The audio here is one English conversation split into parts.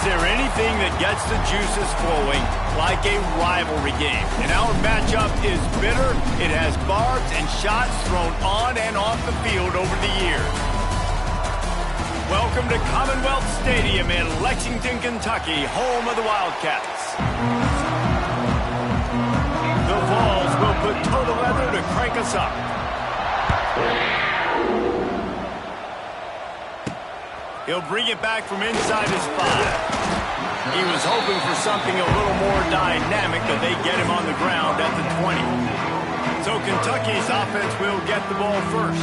there anything that gets the juices flowing like a rivalry game? And our matchup is bitter. It has barbs and shots thrown on and off the field over the years. Welcome to Commonwealth Stadium in Lexington, Kentucky, home of the Wildcats. The Vols will put toe to leather to crank us up. He'll bring it back from inside his 5. He was hoping for something a little more dynamic, but they get him on the ground at the 20. So Kentucky's offense will get the ball first.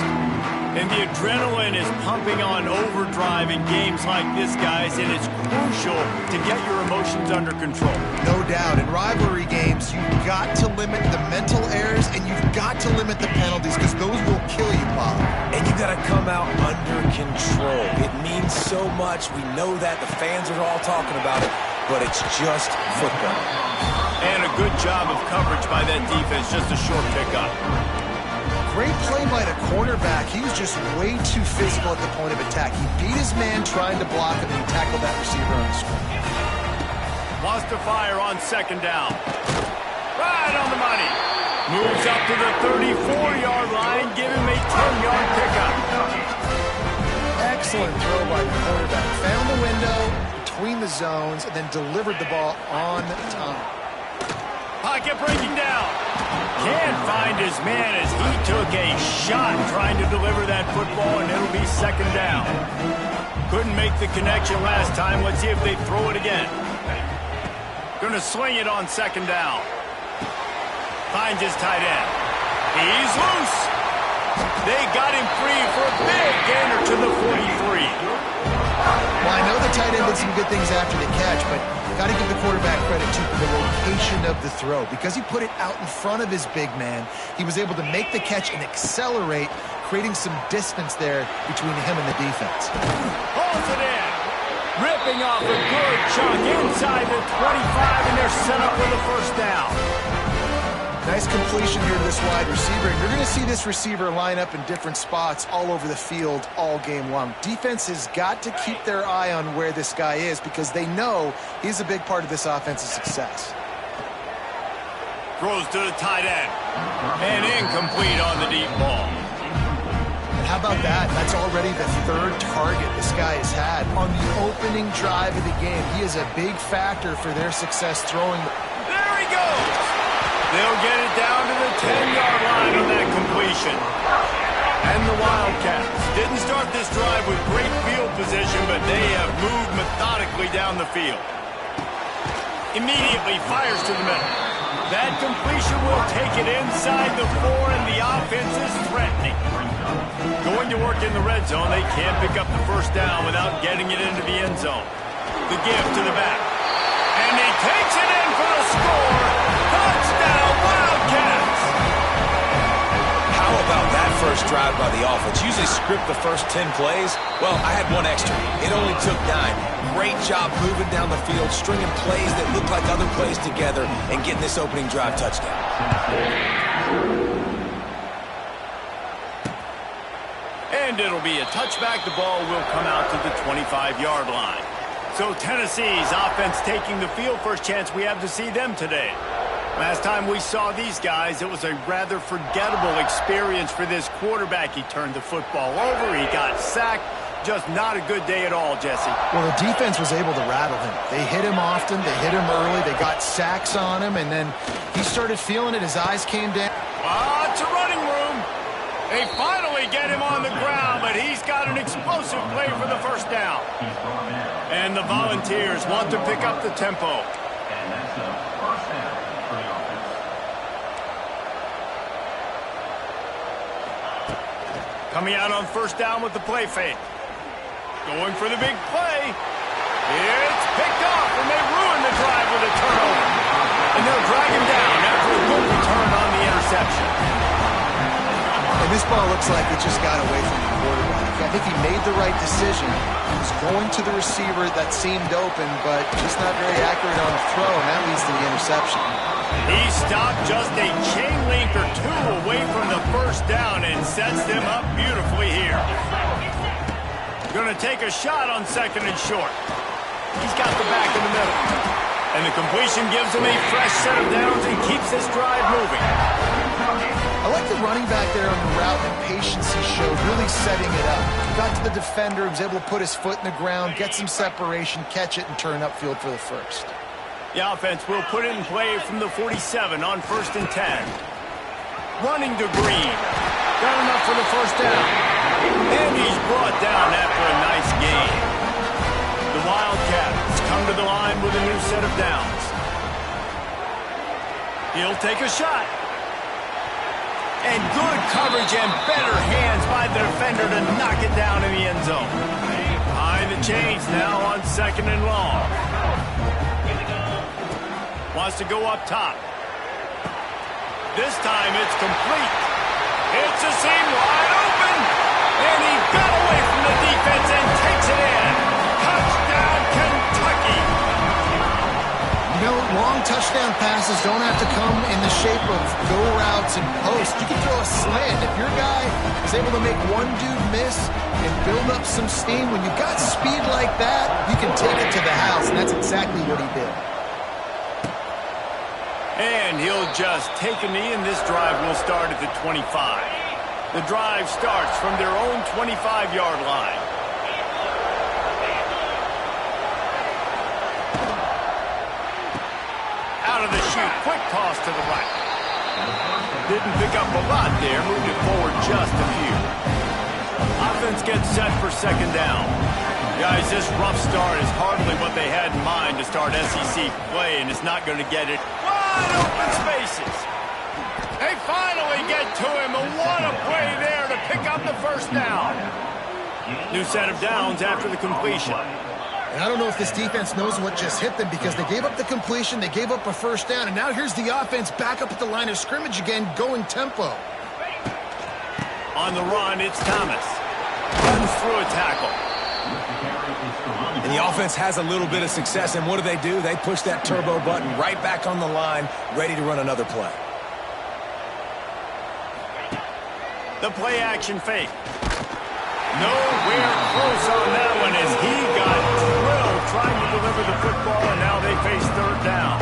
And the adrenaline is pumping on overdrive in games like this, guys, and it's crucial to get your emotions under control. No doubt. In rivalry games, you've got to limit the mental errors, and you've got to limit the penalties, because those will kill you, Bob. And you got to come out under control. It means so much. We know that. The fans are all talking about it, but it's just football. And a good job of coverage by that defense, just a short pickup. Great play by the cornerback. He was just way too physical at the point of attack. He beat his man trying to block him, and he tackled that receiver on the screen. Wants to fire on second down. Right on the money. Moves up to the 34-yard line. Give him a 10-yard pickup. Excellent throw by the quarterback. Found the window between the zones and then delivered the ball on time. Pocket breaking down. Can't find his man as he took a shot trying to deliver that football, and it'll be second down. Couldn't make the connection last time. Let's see if they throw it again. Going to swing it on second down. Finds his tight end. He's loose. They got him free for a big gainer to the 43. Well, I know the tight end did some good things after the catch, but got to give the quarterback credit to the location of the throw. Because he put it out in front of his big man, he was able to make the catch and accelerate, creating some distance there between him and the defense. Holds it in. Ripping off a good chunk inside the 25, and they're set up for the first down. Nice completion here to this wide receiver. And you're going to see this receiver line up in different spots all over the field all game long. Defense has got to keep their eye on where this guy is, because they know he's a big part of this offense's success. Throws to the tight end. And incomplete on the deep ball. And how about that? That's already the third target this guy has had on the opening drive of the game. He is a big factor for their success throwing. There he goes. They'll get it down to the 10-yard line on that completion. And the Wildcats didn't start this drive with great field position, but they have moved methodically down the field. Immediately fires to the middle. That completion will take it inside the 4, and the offense is threatening. Going to work in the red zone, they can't pick up the first down without getting it into the end zone. The give to the back. And he takes it in for the score. Touchdown, Wildcats! How about that first drive by the offense? Usually script the first 10 plays. Well, I had one extra. It only took 9. Great job moving down the field, stringing plays that look like other plays together, and getting this opening drive touchdown. And it'll be a touchback. The ball will come out to the 25-yard line. So Tennessee's offense taking the field. First chance we have to see them today. Last time we saw these guys, it was a rather forgettable experience for this quarterback. He turned the football over. He got sacked. Just not a good day at all, Jesse. Well, the defense was able to rattle him. They hit him often. They hit him early. They got sacks on him, and then he started feeling it. His eyes came down. It's a running room. They finally get him on the ground, but he's got an explosive play for the first down. And the Volunteers want to pick up the tempo. Coming out on first down with the play fake. Going for the big play. It's picked off, and they ruin the drive with a turnover. And they'll drag him down after a good return on the interception. And this ball looks like it just got away from the quarterback. I think he made the right decision. He was going to the receiver that seemed open, but just not very accurate on the throw, and that leads to the interception. He stopped just a chain link or two away from the first down and sets them up beautifully here. Going to take a shot on second and short. He's got the back in the middle. And the completion gives him a fresh set of downs and keeps this drive moving. I like the running back there on the route and patience he showed, really setting it up. Got to the defender, was able to put his foot in the ground, get some separation, catch it, and turn upfield for the first. The offense will put it in play from the 47 on 1st and 10. Running to Green. Got enough for the first down. And he's brought down after a nice gain. The Wildcats come to the line with a new set of downs. He'll take a shot. And good coverage and better hands by the defender to knock it down in the end zone. Behind the chains now on 2nd and long. Wants to go up top. This time it's complete. It's a seam wide open. And he got away from the defense and takes it in. Touchdown, Kentucky. You know, long touchdown passes don't have to come in the shape of go routes and posts. You can throw a slant. If your guy is able to make one dude miss and build up some steam, when you've got speed like that, you can take it to the house, and that's exactly what he did. And he'll just take a knee, and this drive will start at the 25. The drive starts from their own 25-yard line. Out of the chute, quick toss to the right. Didn't pick up a lot there, moved it forward just a few. Offense gets set for 2nd down. Guys, this rough start is hardly what they had in mind to start SEC play, and it's not going to get it. Wide open spaces. They finally get to him, and what a play there to pick up the first down. New set of downs after the completion. And I don't know if this defense knows what just hit them, because they gave up the completion, they gave up a first down, and now here's the offense back up at the line of scrimmage again, going tempo. On the run, it's Thomas. Runs through a tackle. And the offense has a little bit of success, and what do? They push that turbo button right back on the line, ready to run another play. The play-action fake. Nowhere close on that one as he got drilled trying to deliver the football, and now they face 3rd down.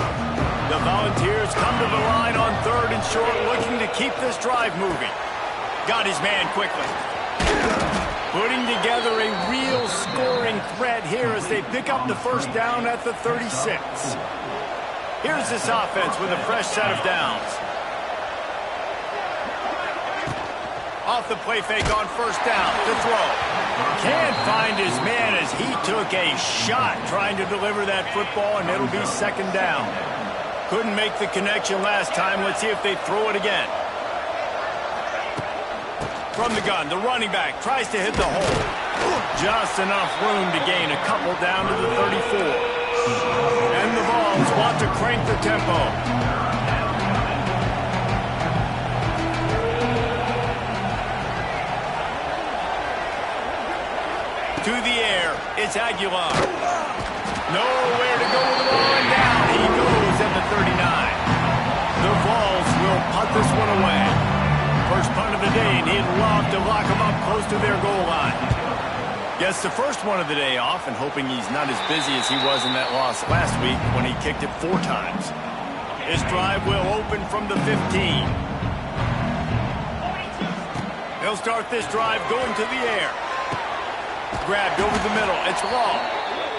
The Volunteers come to the line on 3rd and short, looking to keep this drive moving. Got his man quickly. Putting together a real scoring threat here as they pick up the first down at the 36. Here's this offense with a fresh set of downs. Off the play fake on 1st down to throw. Can't find his man as he took a shot trying to deliver that football, and it'll be 2nd down. Couldn't make the connection last time. Let's see if they throw it again. From the gun, the running back tries to hit the hole. Just enough room to gain a couple down to the 34. And the Vols want to crank the tempo. To the air, it's Aguilar. Nowhere to go with the ball, and down he goes at the 39. The Vols will punt this one away. First punt of the day, and he'd love to lock them up close to their goal line. Gets the first one of the day off, and hoping he's not as busy as he was in that loss last week when he kicked it 4 times. His drive will open from the 15. They'll start this drive going to the air. Grabbed over the middle. It's long.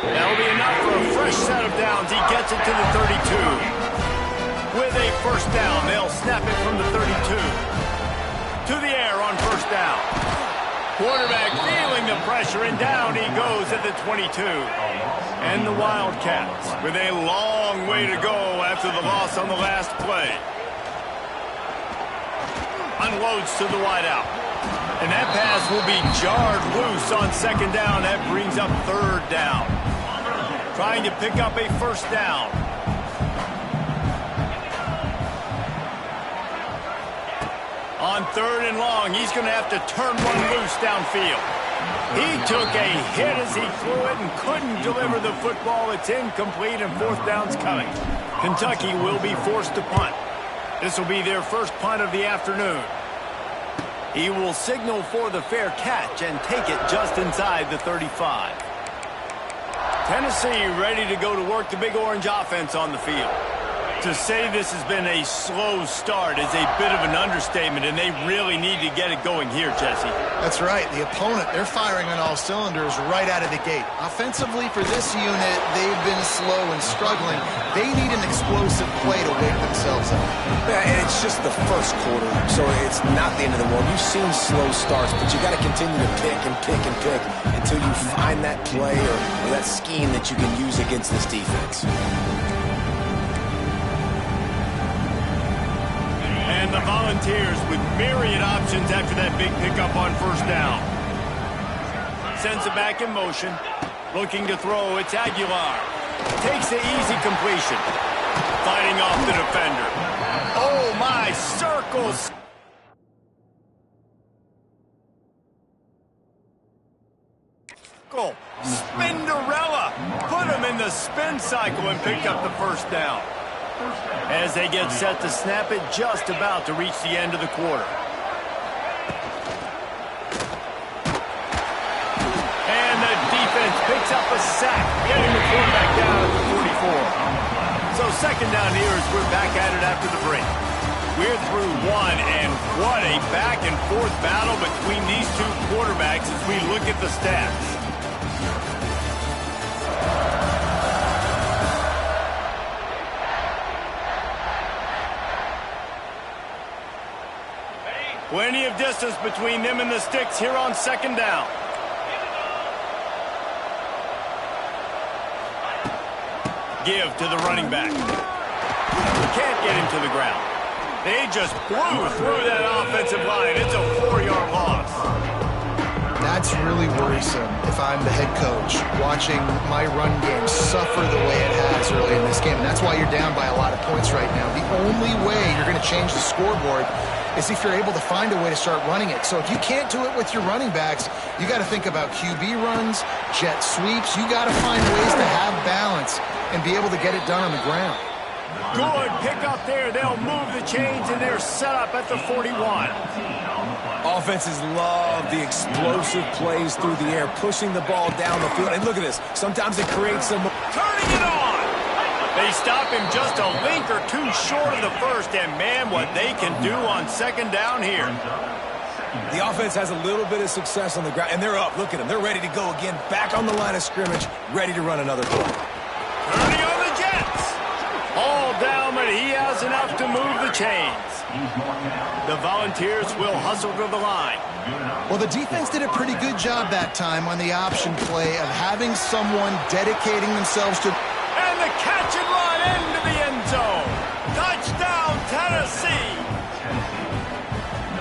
That'll be enough for a fresh set of downs. He gets it to the 32. With a first down, they'll snap it from the 32. To the air on first down. Quarterback feeling the pressure, and down he goes at the 22. And the Wildcats with a long way to go after the loss on the last play. Unloads to the wideout. And that pass will be jarred loose on 2nd down. That brings up 3rd down. Trying to pick up a first down. On 3rd and long, he's going to have to turn one loose downfield. He took a hit as he threw it and couldn't deliver the football. It's incomplete, and 4th down's coming. Kentucky will be forced to punt. This will be their first punt of the afternoon. He will signal for the fair catch and take it just inside the 35. Tennessee ready to go to work the Big Orange offense on the field. To say this has been a slow start is a bit of an understatement, and they really need to get it going here, Jesse. That's right. The opponent, they're firing on all cylinders right out of the gate. Offensively, for this unit, they've been slow and struggling. They need an explosive play to wake themselves up. Yeah, and it's just the first quarter, so it's not the end of the world. You've seen slow starts, but you got to continue to pick and pick and pick until you find that play or that scheme that you can use against this defense. And the Volunteers with myriad options after that big pickup on first down. Sends it back in motion. Looking to throw, it's Aguilar. Takes the easy completion. Fighting off the defender. Oh, my, circles. Spinderella. Put him in the spin cycle and picked up the first down. As they get set to snap it, just about to reach the end of the quarter. And the defense picks up a sack, getting the quarterback down at the 44. So second down here as we're back at it after the break. We're through one, and what a back-and-forth battle between these two quarterbacks as we look at the stats. Plenty of distance between them and the sticks here on second down. Give to the running back. Can't get him to the ground. They just blew through that offensive line. It's a 4-yard loss. That's really worrisome if I'm the head coach, watching my run game suffer the way it has early in this game. And that's why you're down by a lot of points right now. The only way you're going to change the scoreboard is if you're able to find a way to start running it. So if you can't do it with your running backs, you got to think about QB runs, jet sweeps. You got to find ways to have balance and be able to get it done on the ground. Good pick up there. They'll move the chains, and they're set up at the 41. Offenses love the explosive plays through the air, pushing the ball down the field. And look at this. Sometimes it creates some... Turning it on. They stop him just a link or two short of the first, and man, what they can do on second down here. The offense has a little bit of success on the ground, and they're up. Look at them. They're ready to go again, back on the line of scrimmage, ready to run another play. Turning on the Jets. All down, but he has enough to move the chains. The Volunteers will hustle to the line. Well, the defense did a pretty good job that time on the option play of having someone dedicating themselves to... And the catch and run into the end zone. Touchdown, Tennessee.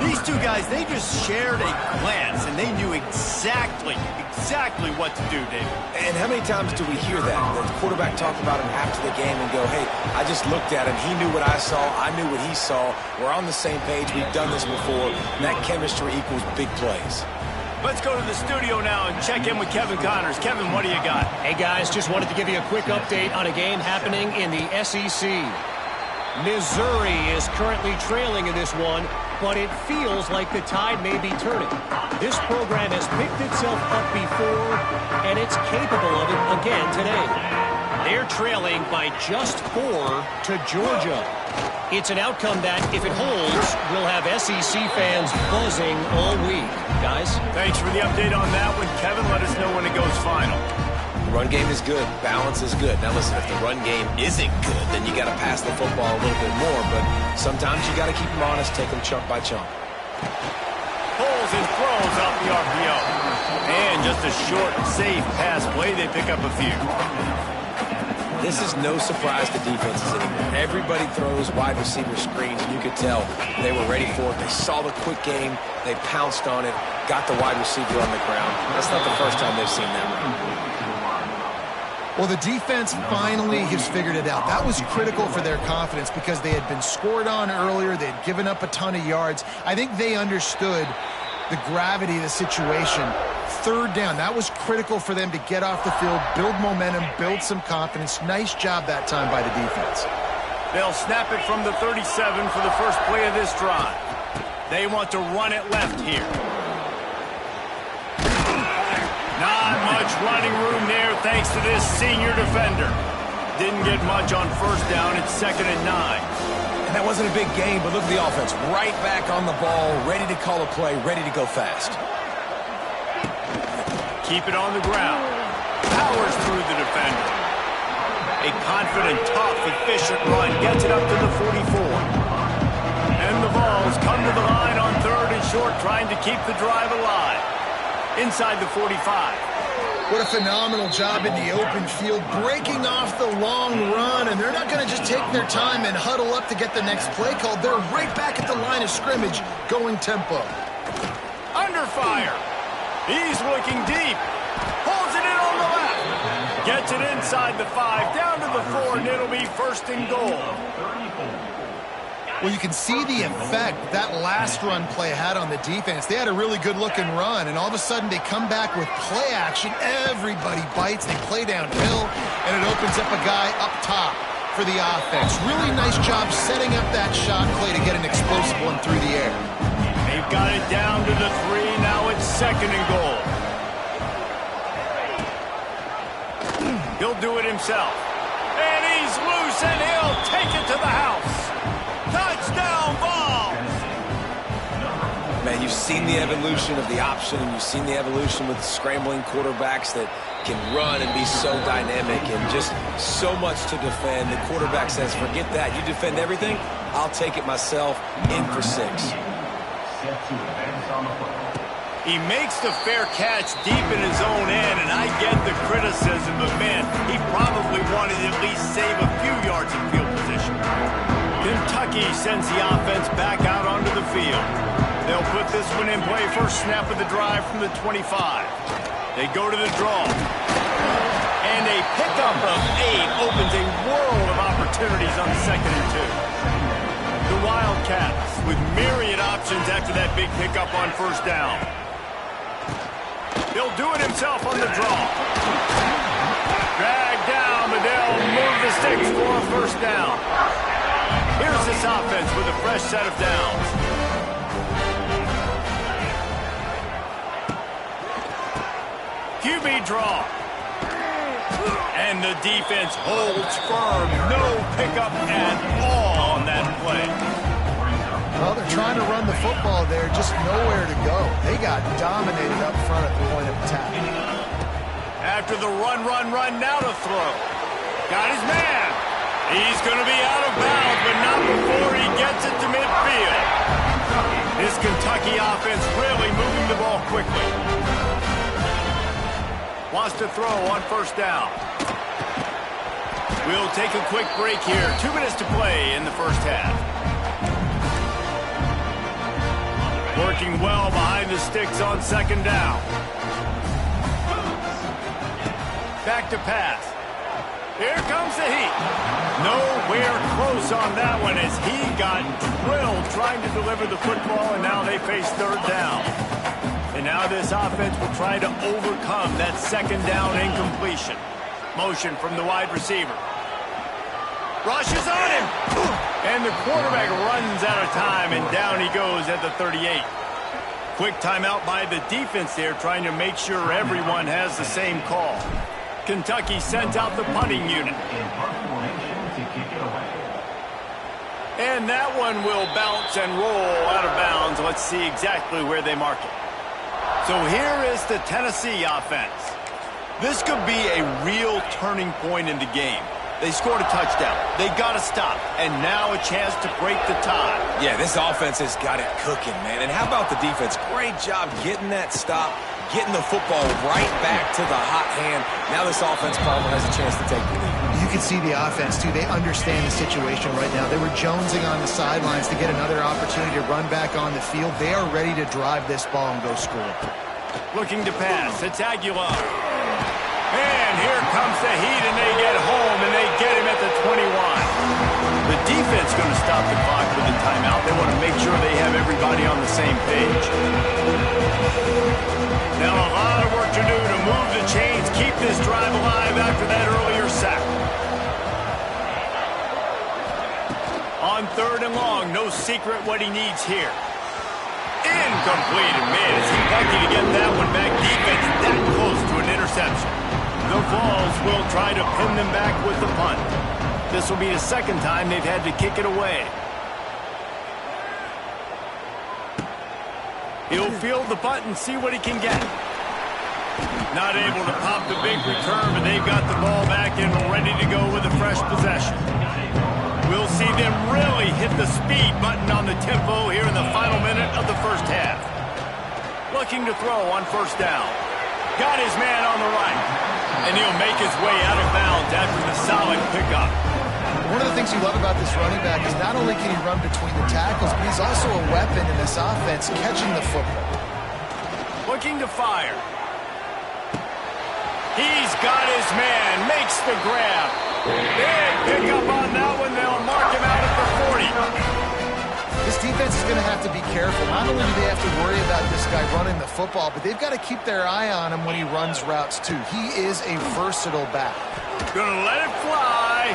These two guys, they just shared a glance, and they knew exactly what to do, David. And how many times do we hear that? The quarterback talk about him after the game and go, hey, I just looked at him. He knew what I saw. I knew what he saw. We're on the same page. We've done this before. And that chemistry equals big plays. Let's go to the studio now and check in with Kevin Connors. Kevin, what do you got? Hey, guys, just wanted to give you a quick update on a game happening in the SEC. Missouri is currently trailing in this one, but it feels like the tide may be turning. This program has picked itself up before, and it's capable of it again today. They're trailing by just 4 to Georgia. It's an outcome that, if it holds, will have SEC fans buzzing all week. Guys? Thanks for the update on that one. Kevin, let us know when it goes final. The run game is good. Balance is good. Now, listen, if the run game isn't good, then you got to pass the football a little bit more. But sometimes you got to keep them honest, take them chunk by chunk. Pulls and throws off the RPO. And just a short, safe pass play. They pick up a few. This is no surprise to defenses anymore. Everybody throws wide receiver screens, and you could tell they were ready for it. They saw the quick game. They pounced on it, got the wide receiver on the ground. That's not the first time they've seen that. Well, the defense finally has figured it out. That was critical for their confidence because they had been scored on earlier. They had given up a ton of yards. I think they understood the gravity of the situation. Third down, that was critical for them to get off the field, build momentum, build some confidence. Nice job that time by the defense. They'll snap it from the 37 for the first play of this drive. They want to run it left here. Not much running room there thanks to this senior defender. Didn't get much on first down. It's 2nd and 9. And that wasn't a big game, but look at the offense. Right back on the ball, ready to call a play, ready to go fast. Keep it on the ground. Powers through the defender. A confident, tough, efficient run. Gets it up to the 44. And the Vols come to the line on 3rd and short, trying to keep the drive alive. Inside the 45. What a phenomenal job in the open field, breaking off the long run, and they're not going to just take their time and huddle up to get the next play called. They're right back at the line of scrimmage, going tempo. Under fire. He's looking deep. Pulls it in on the left. Gets it inside the 5, down to the 4, and it'll be 1st and goal. Well, you can see the effect that last run play had on the defense. They had a really good-looking run, and all of a sudden they come back with play action. Everybody bites. They play downhill, and it opens up a guy up top for the offense. Really nice job setting up that shot play to get an explosive one through the air. They've got it down to the 3. Now it's 2nd and goal. He'll do it himself. And he's loose, and he'll take it to the house. Touchdown, Vols! Man, you've seen the evolution of the option, and you've seen the evolution with scrambling quarterbacks that can run and be so dynamic and just so much to defend. The quarterback says, forget that. You defend everything, I'll take it myself. In for 6. He makes the fair catch deep in his own end, and I get the criticism, but man, he probably wanted to at least save a few yards of field position. Kentucky sends the offense back out onto the field. They'll put this one in play first snap of the drive from the 25. They go to the draw. And a pickup of 8 opens a world of opportunities on 2nd and 2. The Wildcats with myriad options after that big pickup on first down. He'll do it himself on the draw. Drag down, but they'll move the sticks for a first down. Here's this offense with a fresh set of downs. QB draw. And the defense holds firm. No pickup at all on that play. Well, they're trying to run the football there, just nowhere to go. They got dominated up front at the point of attack. After the run, now to throw. Got his man. He's going to be out of bounds, but not before he gets it to midfield. This Kentucky offense really moving the ball quickly. Wants to throw on first down. We'll take a quick break here. 2 minutes to play in the first half. Working well behind the sticks on 2nd down. Back to pass. Here comes the heat. Nowhere close on that one as he got drilled trying to deliver the football, and now they face 3rd down. And now this offense will try to overcome that 2nd down incompletion. Motion from the wide receiver. Rushes on him. And the quarterback runs out of time, and down he goes at the 38. Quick timeout by the defense there, trying to make sure everyone has the same call. Kentucky sends out the punting unit. And that one will bounce and roll out of bounds. Let's see exactly where they mark it. So here is the Tennessee offense. This could be a real turning point in the game. They scored a touchdown. They got to stop. And now a chance to break the tie. Yeah, this offense has got it cooking, man. And how about the defense? Great job getting that stop, getting the football right back to the hot hand. Now this offense probably has a chance to take the lead. You can see the offense, too. They understand the situation right now. They were jonesing on the sidelines to get another opportunity to run back on the field. They are ready to drive this ball and go score. Looking to pass. It's Aguilar. And here comes the heat, and they get home, and they get him at the 21. The defense going to stop the clock with a timeout. They want to make sure they have everybody on the same page. Now a lot of work to do to move the chains, keep this drive alive after that earlier sack. On 3rd and long, no secret what he needs here. Incomplete, and man, is he lucky to get that one back. Defense that close to an interception. The Vols will try to pin them back with the punt. This will be the second time they've had to kick it away. He'll field the punt and see what he can get. Not able to pop the big return, but they've got the ball back and ready to go with a fresh possession. We'll see them really hit the speed button on the tempo here in the final minute of the first half. Looking to throw on first down. Got his man on the right. And he'll make his way out of bounds after the solid pickup. One of the things you love about this running back is not only can he run between the tackles, but he's also a weapon in this offense catching the football. Looking to fire. He's got his man, makes the grab. Big pickup on that one. They'll mark him out at the 40. This defense is going to have to be careful. Not only do they have to worry about this guy running the football, but they've got to keep their eye on him when he runs routes too. He is a versatile back. Gonna let it fly.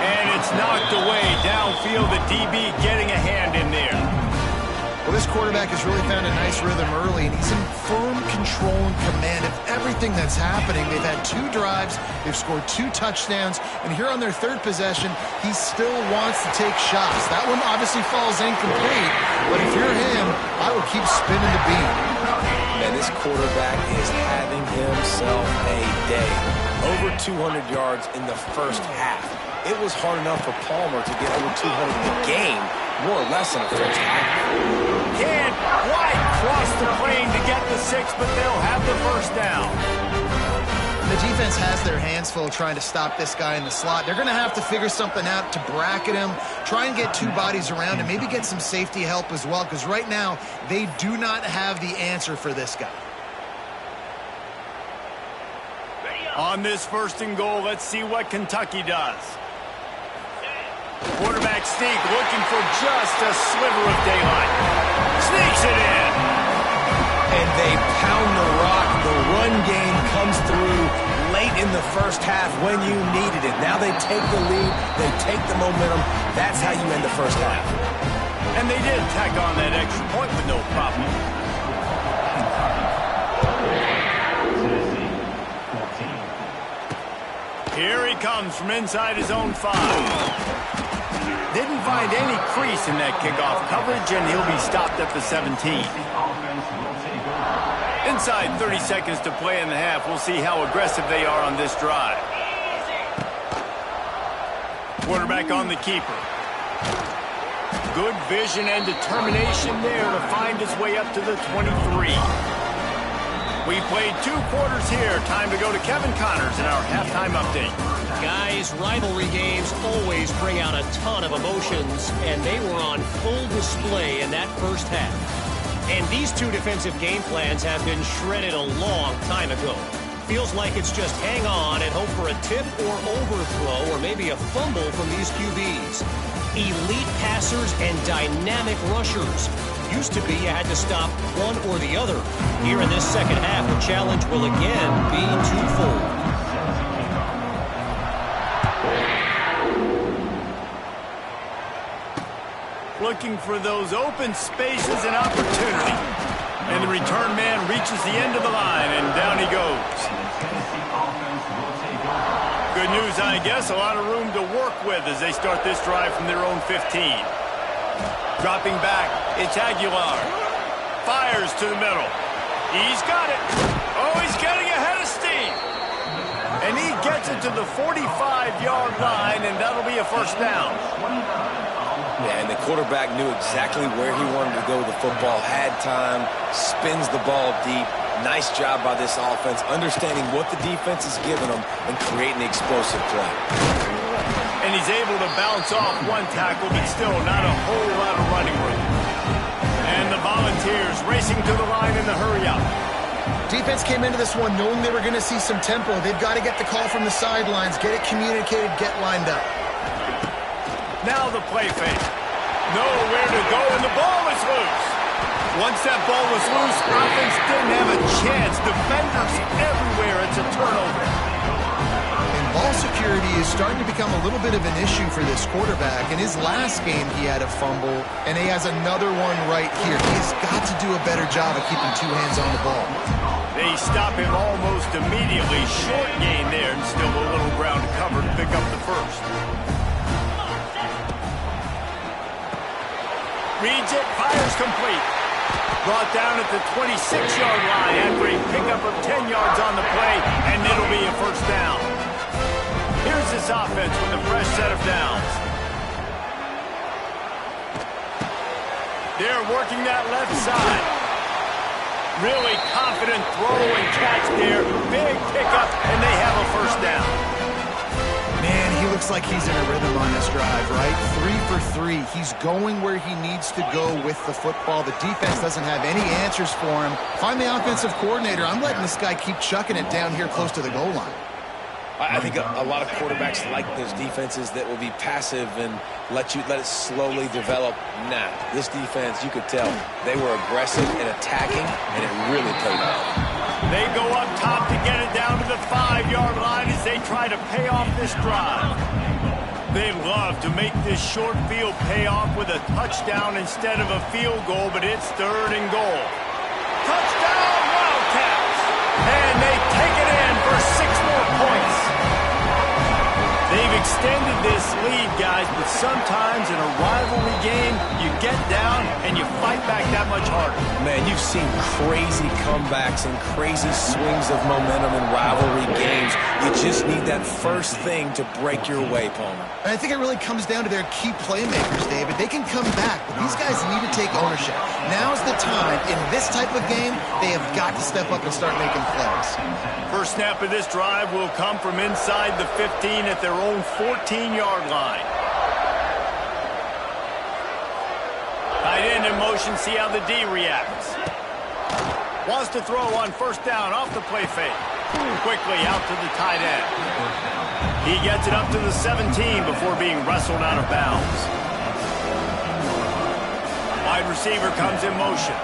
And it's knocked away downfield. The DB getting a hand in there. Well, this quarterback has really found a nice rhythm early, and he's in firm control and command of everything that's happening. They've had 2 drives, they've scored 2 touchdowns, and here on their 3rd possession, he still wants to take shots. That one obviously falls incomplete, but if you're him, I would keep spinning the beam. And this quarterback is having himself a day. Over 200 yards in the first half. It was hard enough for Palmer to get over 200 in the game, more or less in the first half. Can't quite cross the plane to get the 6, but they'll have the first down. The defense has their hands full trying to stop this guy in the slot. They're going to have to figure something out to bracket him, try and get 2 bodies around him, maybe get some safety help as well, because right now they do not have the answer for this guy. On this 1st and goal, let's see what Kentucky does. Quarterback sneak, looking for just a sliver of daylight. Sneaks it in. And they pound the rock. The run game comes through late in the first half when you needed it. Now they take the lead. They take the momentum. That's how you end the first half. And they did tack on that extra point with no problem. Here he comes from inside his own 5. Didn't find any crease in that kickoff coverage, and he'll be stopped at the 17. Inside 30 seconds to play in the half. We'll see how aggressive they are on this drive. Quarterback on the keeper. Good vision and determination there to find his way up to the 23. We played 2 quarters here. Time to go to Kevin Connors in our halftime update. Guys, rivalry games always bring out a ton of emotions, and they were on full display in that first half. And these 2 defensive game plans have been shredded a long time ago. Feels like it's just hang on and hope for a tip or overthrow or maybe a fumble from these QBs. Elite passers and dynamic rushers. Used to be you had to stop one or the other. Here in this second half, the challenge will again be twofold. Looking for those open spaces and opportunity. And the return man reaches the end of the line, and down he goes. Good news, I guess. A lot of room to work with as they start this drive from their own 15. Dropping back, it's Aguilar. Fires to the middle. He's got it. Oh, he's getting ahead of steam. And he gets it to the 45-yard line, and that'll be a first down. Yeah, and the quarterback knew exactly where he wanted to go with the football, had time, spins the ball deep. Nice job by this offense, understanding what the defense is giving them and creating explosive play. And he's able to bounce off one tackle, but still not a whole lot of running room. And the Volunteers racing to the line in the hurry-up. Defense came into this one knowing they were going to see some tempo. They've got to get the call from the sidelines, get it communicated, get lined up. Now the play fake. Nowhere to go, and the ball is loose. Once that ball was loose, offense didn't have a chance. Defenders everywhere. It's a turnover. And ball security is starting to become a little bit of an issue for this quarterback. In his last game, he had a fumble, and he has another one right here. He's got to do a better job of keeping 2 hands on the ball. They stop him almost immediately. Short gain there, and still a little ground to cover to pick up the first. Reads it, fires complete. Brought down at the 26-yard line after a pickup of 10 yards on the play, and it'll be a first down. Here's this offense with a fresh set of downs. They're working that left side. Really confident throw and catch there. Big pickup, and they have a first down. Man, he looks like he's in a rhythm on this drive, right? 3 for 3. He's going where he needs to go with the football. The defense doesn't have any answers for him. Find the offensive coordinator. I'm letting this guy keep chucking it down here close to the goal line. I think a lot of quarterbacks like those defenses that will be passive and let it slowly develop. Nah, this defense, you could tell, they were aggressive and attacking, and it really paid off. They go up top to get it down to the 5-yard line as they try to pay off this drive. They love to make this short field pay off with a touchdown instead of a field goal, but it's 3rd and goal. Touchdown, Wildcats! And they take it in for 6 more points. They've extended this lead, guys, but sometimes in a rivalry game, you get down and you fight back that much harder. Man, you've seen crazy comebacks and crazy swings of momentum in rivalry games. You just need that first thing to break your way, Palmer. And I think it really comes down to their key playmakers, David. They can come back, but these guys need to take ownership. Now's the time. In this type of game, they have got to step up and start making plays. First snap of this drive will come from inside the 15 at their own 14-yard line. Tight end in motion, see how the D reacts. Wants to throw on first down off the play fake. Quickly out to the tight end. He gets it up to the 17 before being wrestled out of bounds. Wide receiver comes in motion.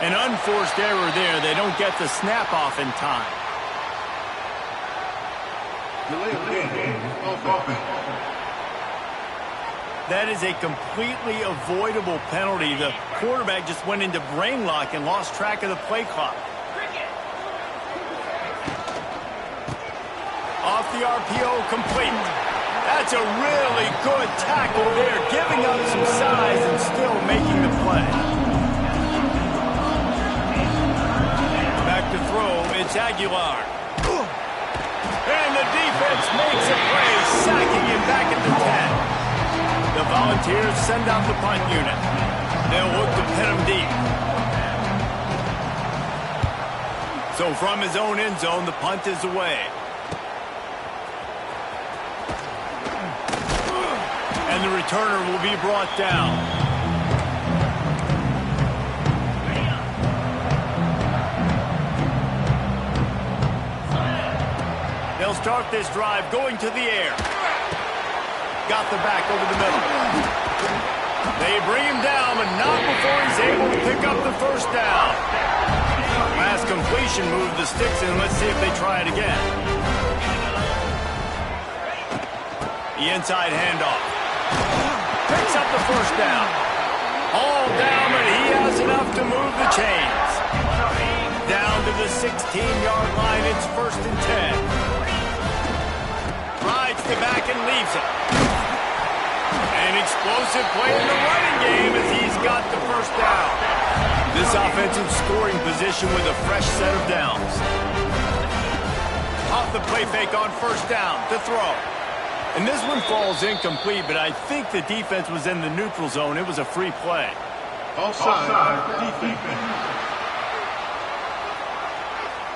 An unforced error there. They don't get the snap off in time. That is a completely avoidable penalty. The quarterback just went into brain lock and lost track of the play clock. Off the RPO, complete. That's a really good tackle there, giving up some size and still making the play. Back to throw, it's Aguilar. And the defense makes a play, sacking him back at the 10. The Volunteers send out the punt unit. They'll look to pin him deep. So from his own end zone, the punt is away. And the returner will be brought down. They'll start this drive going to the air. Got the back over the middle. They bring him down, but not before he's able to pick up the first down. Last completion moved the sticks in. Let's see if they try it again. The inside handoff. Picks up the first down. All down, but he has enough to move the chains. Down to the 16-yard line. It's 1st and 10. Rides the back and leaves it. An explosive play in the running game as he's got the first down. This offensive scoring position with a fresh set of downs. Off the play fake on first down to throw. And this one falls incomplete, but I think the defense was in the neutral zone. It was a free play. Offside, defense.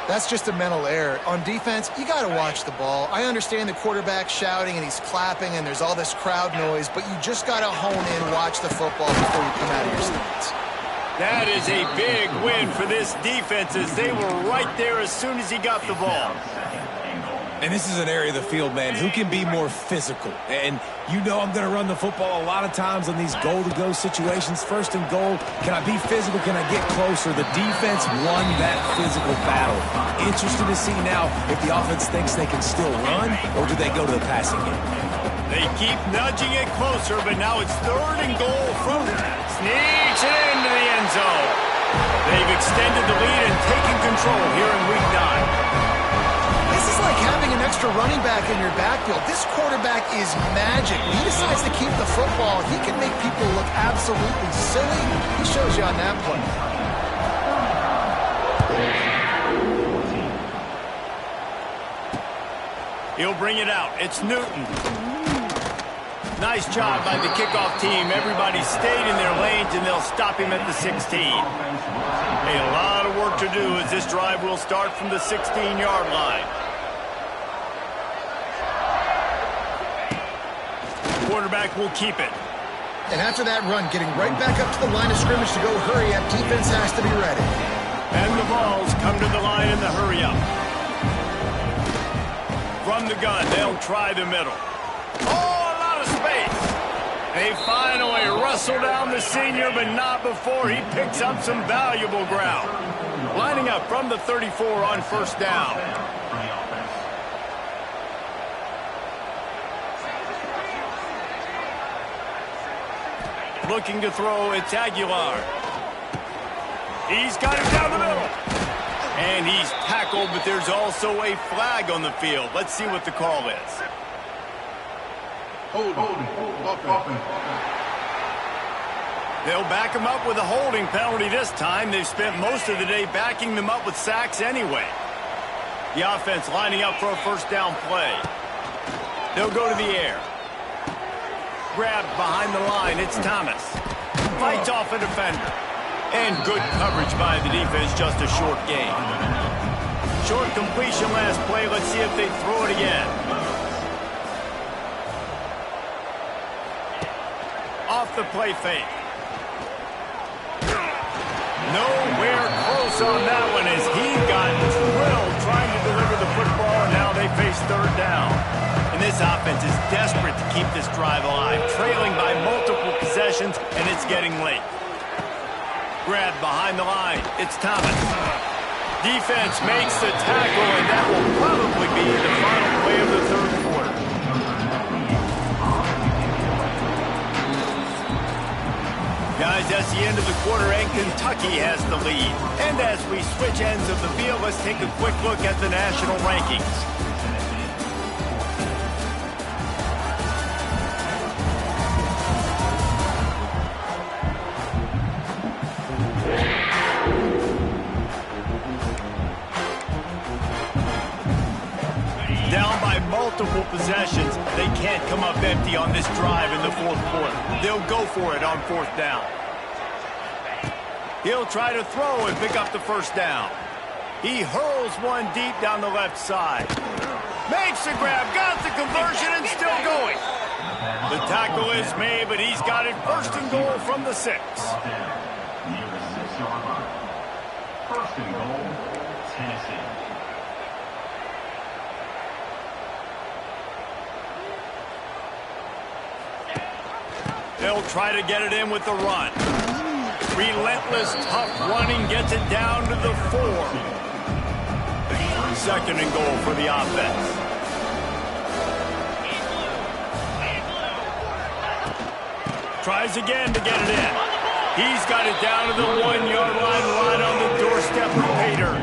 That's just a mental error. On defense, you got to watch the ball. I understand the quarterback shouting and he's clapping and there's all this crowd noise, but you just got to hone in, watch the football before you come out of your stance. That is a big win for this defense as they were right there as soon as he got the ball. And this is an area of the field, man, who can be more physical. And you know I'm going to run the football a lot of times on these goal-to-go situations. First and goal, can I be physical? Can I get closer? The defense won that physical battle. Interested to see now if the offense thinks they can still run, or do they go to the passing game? They keep nudging it closer, but now it's 3rd and goal from sneaks it into the end zone. They've extended the lead and taken control here in Week 9. This is like having an extra running back in your backfield. This quarterback is magic. When he decides to keep the football, he can make people look absolutely silly. He shows you on that play. He'll bring it out. It's Newton. Nice job by the kickoff team. Everybody stayed in their lanes, and they'll stop him at the 16. A lot of work to do as this drive will start from the 16-yard line. Quarterback will keep it. And after that run, getting right back up to the line of scrimmage to go hurry up, defense has to be ready. And the balls come to the line in the hurry up. From the gun, they'll try the middle. Oh, a lot of space. They finally wrestle down the senior, but not before he picks up some valuable ground. Lining up from the 34 on 1st down. Looking to throw, it's Aguilar. He's got him down the middle. And he's tackled, but there's also a flag on the field. Let's see what the call is. Holding. They'll back him up with a holding penalty this time. They've spent most of the day backing them up with sacks anyway. The offense lining up for a 1st down play. They'll go to the air. Grabbed behind the line, it's Thomas. Fights off a defender. And good coverage by the defense, just a short gain. Short completion last play. Let's see if they throw it again. Off the play fake. Nowhere close on that one as he got drilled trying to deliver the football, and now they face 3rd down. And this offense is desperate to keep this drive alive, trailing by multiple possessions, and it's getting late. Grabbed behind the line. It's Thomas. Defense makes the tackle, and that will probably be the final play of the 3rd quarter. Guys, that's the end of the quarter, and Kentucky has the lead. And as we switch ends of the field, let's take a quick look at the national rankings. Down by multiple possessions. They can't come up empty on this drive in the 4th quarter. They'll go for it on 4th down. He'll try to throw and pick up the 1st down. He hurls one deep down the left side. Makes the grab, got the conversion, and still going. The tackle is made, but he's got it 1st and goal from the 6. Near the 6-yard line. 1st and goal, Tennessee. They'll try to get it in with the run. Relentless, tough running gets it down to the 4. 2nd and goal for the offense. Tries again to get it in. He's got it down to the 1-yard line, right on the doorstep of Pater.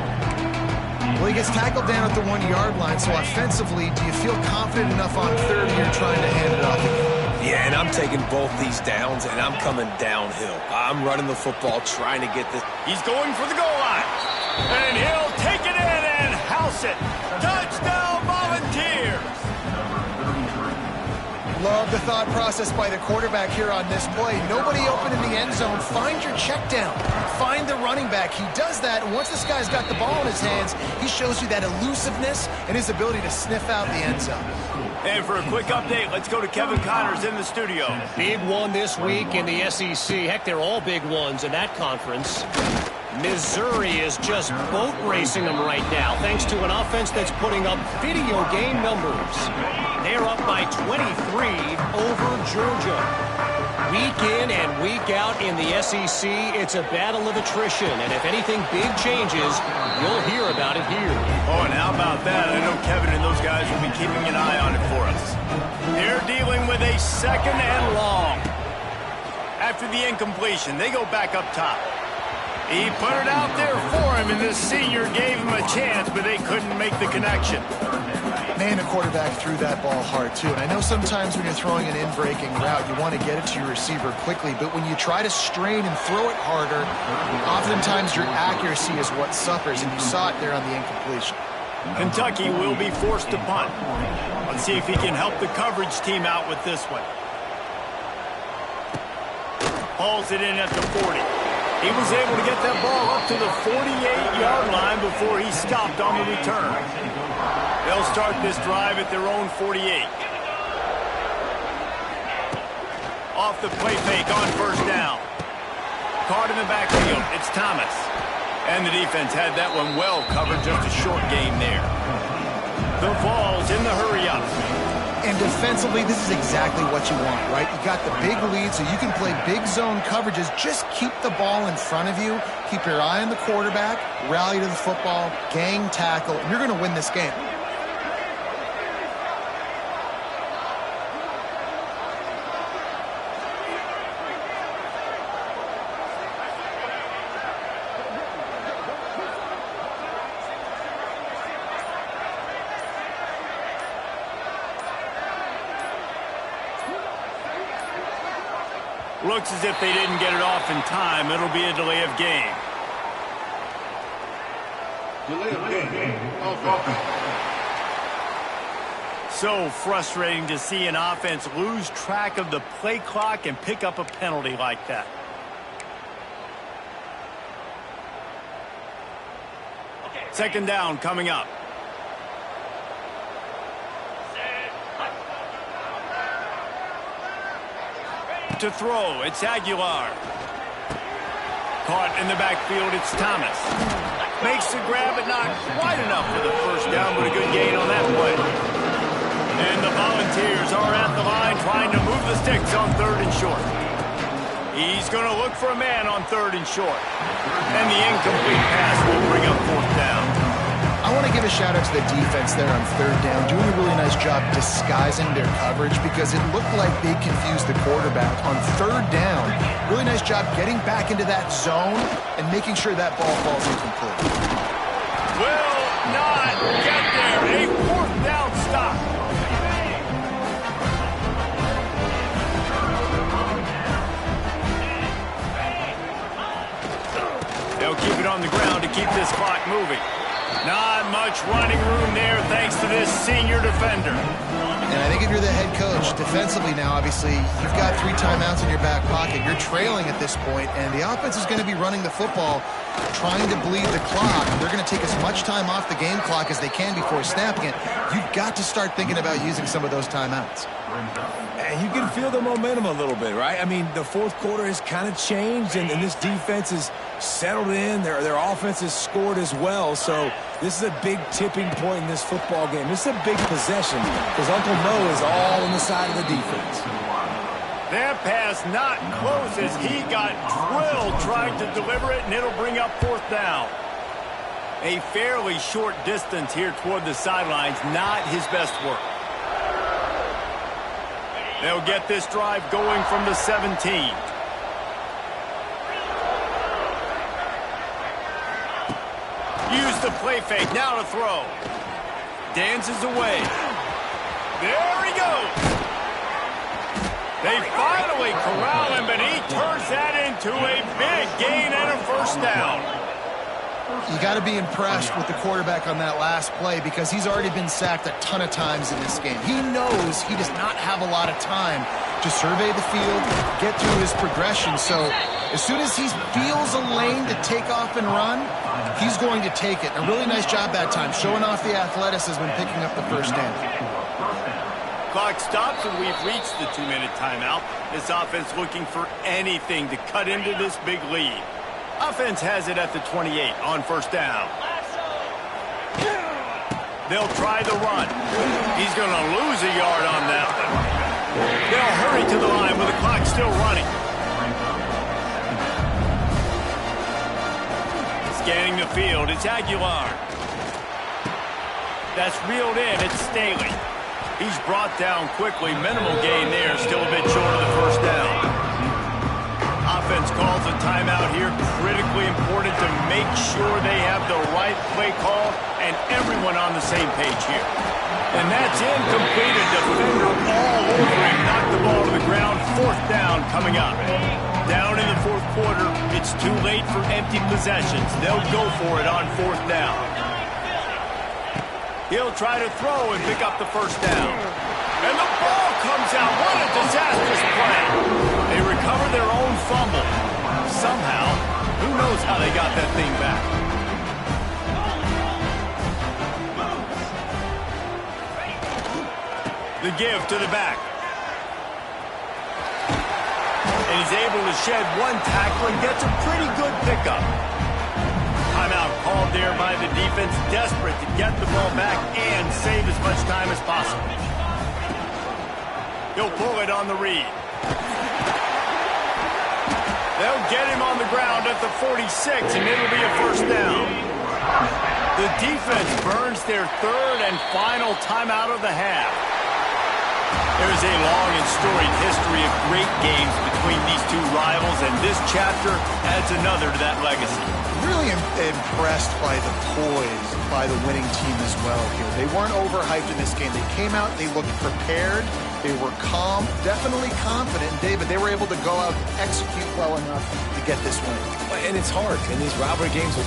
Well, he gets tackled down at the 1-yard line, so offensively, do you feel confident enough on 3rd you're trying to hand it off again? Yeah, and I'm taking both these downs, and I'm coming downhill. I'm running the football, trying to get this. He's going for the goal line. And he'll take it in and house it. Touchdown, Volunteers. Love the thought process by the quarterback here on this play. Nobody open in the end zone. Find your check down. Find the running back. He does that, and once this guy's got the ball in his hands, he shows you that elusiveness and his ability to sniff out the end zone. And for a quick update, let's go to Kevin Connors in the studio. Big one this week in the SEC. Heck, they're all big ones in that conference. Missouri is just boat racing them right now, thanks to an offense that's putting up video game numbers. They're up by 23 over Georgia. Week in and week out in the SEC, it's a battle of attrition, and if anything big changes, you'll hear about it here. Oh, and how about that? I know Kevin and those guys will be keeping an eye on it for us. They're dealing with a 2nd and long. After the incompletion, they go back up top. He put it out there for him, and this senior gave him a chance, but they couldn't make the connection. Man, the quarterback threw that ball hard, too. And I know sometimes when you're throwing an in-breaking route, you want to get it to your receiver quickly. But when you try to strain and throw it harder, oftentimes your accuracy is what suffers, and you saw it there on the incompletion. Kentucky will be forced to punt. Let's see if he can help the coverage team out with this one. Hauls it in at the 40. He was able to get that ball up to the 48-yard line before he stopped on the return. They'll start this drive at their own 48. Off the play fake on 1st down. Caught in the backfield. It's Thomas. And the defense had that one well covered. Just a short game there. The Vols in the hurry-up. And defensively, this is exactly what you want, right? You got the big lead, so you can play big zone coverages. Just keep the ball in front of you. Keep your eye on the quarterback. Rally to the football. Gang tackle. And you're going to win this game. Looks as if they didn't get it off in time. It'll be a delay of game. Delay of game. Offense. So frustrating to see an offense lose track of the play clock and pick up a penalty like that. Second down coming up. To throw, it's Aguilar. Caught in the backfield, it's Thomas. Makes the grab, but not quite enough for the 1st down, but a good gain on that play. And the Volunteers are at the line trying to move the sticks on 3rd and short. He's going to look for a man on 3rd and short. And the incomplete pass will bring up 4th down. I want to give a shout out to the defense there on 3rd down, doing a really nice job disguising their coverage because it looked like they confused the quarterback on 3rd down. Really nice job getting back into that zone and making sure that ball falls incomplete. Will not get there. A 4th down stop. They'll keep it on the ground to keep this clock moving. Not much running room there thanks to this senior defender. And I think if you're the head coach, defensively now, obviously, you've got 3 timeouts in your back pocket. You're trailing at this point, and the offense is going to be running the football, trying to bleed the clock. They're going to take as much time off the game clock as they can before snapping it. You've got to start thinking about using some of those timeouts. And you can feel the momentum a little bit, right? I mean, the 4th quarter has kind of changed, and this defense is settled in. Their offense has scored as well, so this is a big tipping point in this football game. This is a big possession because Uncle Mo is all on the side of the defense. That pass not close as he got drilled trying to deliver it, and it'll bring up 4th down. A fairly short distance here toward the sidelines, not his best work. They'll get this drive going from the 17. Use the play fake, now to throw. Dances away. There he goes. They finally corral him, but he turns that into a big gain and a 1st down. You got to be impressed with the quarterback on that last play because he's already been sacked a ton of times in this game. He knows he does not have a lot of time to survey the field, get through his progression. So as soon as he feels a lane to take off and run, he's going to take it. A really nice job that time, showing off the athleticism and picking up the first down. Clock stops and we've reached the 2-minute timeout. This offense looking for anything to cut into this big lead. Offense has it at the 28 on first down. They'll try the run. He's going to lose a yard on that one. They'll hurry to the line with the clock still running. Scanning the field, it's Aguilar. That's reeled in, it's Staley. He's brought down quickly. Minimal gain there, still a bit short of the first down. Offense calls a timeout here. Critically important to make sure they have the right play call and everyone on the same page here. And that's incomplete. A defender all over him. Knocked the ball to the ground. Fourth down coming up. Down in the fourth quarter. It's too late for empty possessions. They'll go for it on fourth down. He'll try to throw and pick up the first down. And the ball comes out. What a disastrous play. They recover their own fumble. Somehow, who knows how they got that thing back. The give to the back. And he's able to shed one tackle and gets a pretty good pickup. Timeout called there by the defense, desperate to get the ball back and save as much time as possible. He'll pull it on the read. They'll get him on the ground at the 46, and it'll be a first down. The defense burns their third and final timeout of the half. There's a long and storied history of great games between these two rivals, and this chapter adds another to that legacy. Really impressed by the poise by the winning team as well here. They weren't overhyped in this game. They came out, they looked prepared, they were calm, definitely confident. David, they were able to go out and execute well enough to get this win. And it's hard in these rivalry games.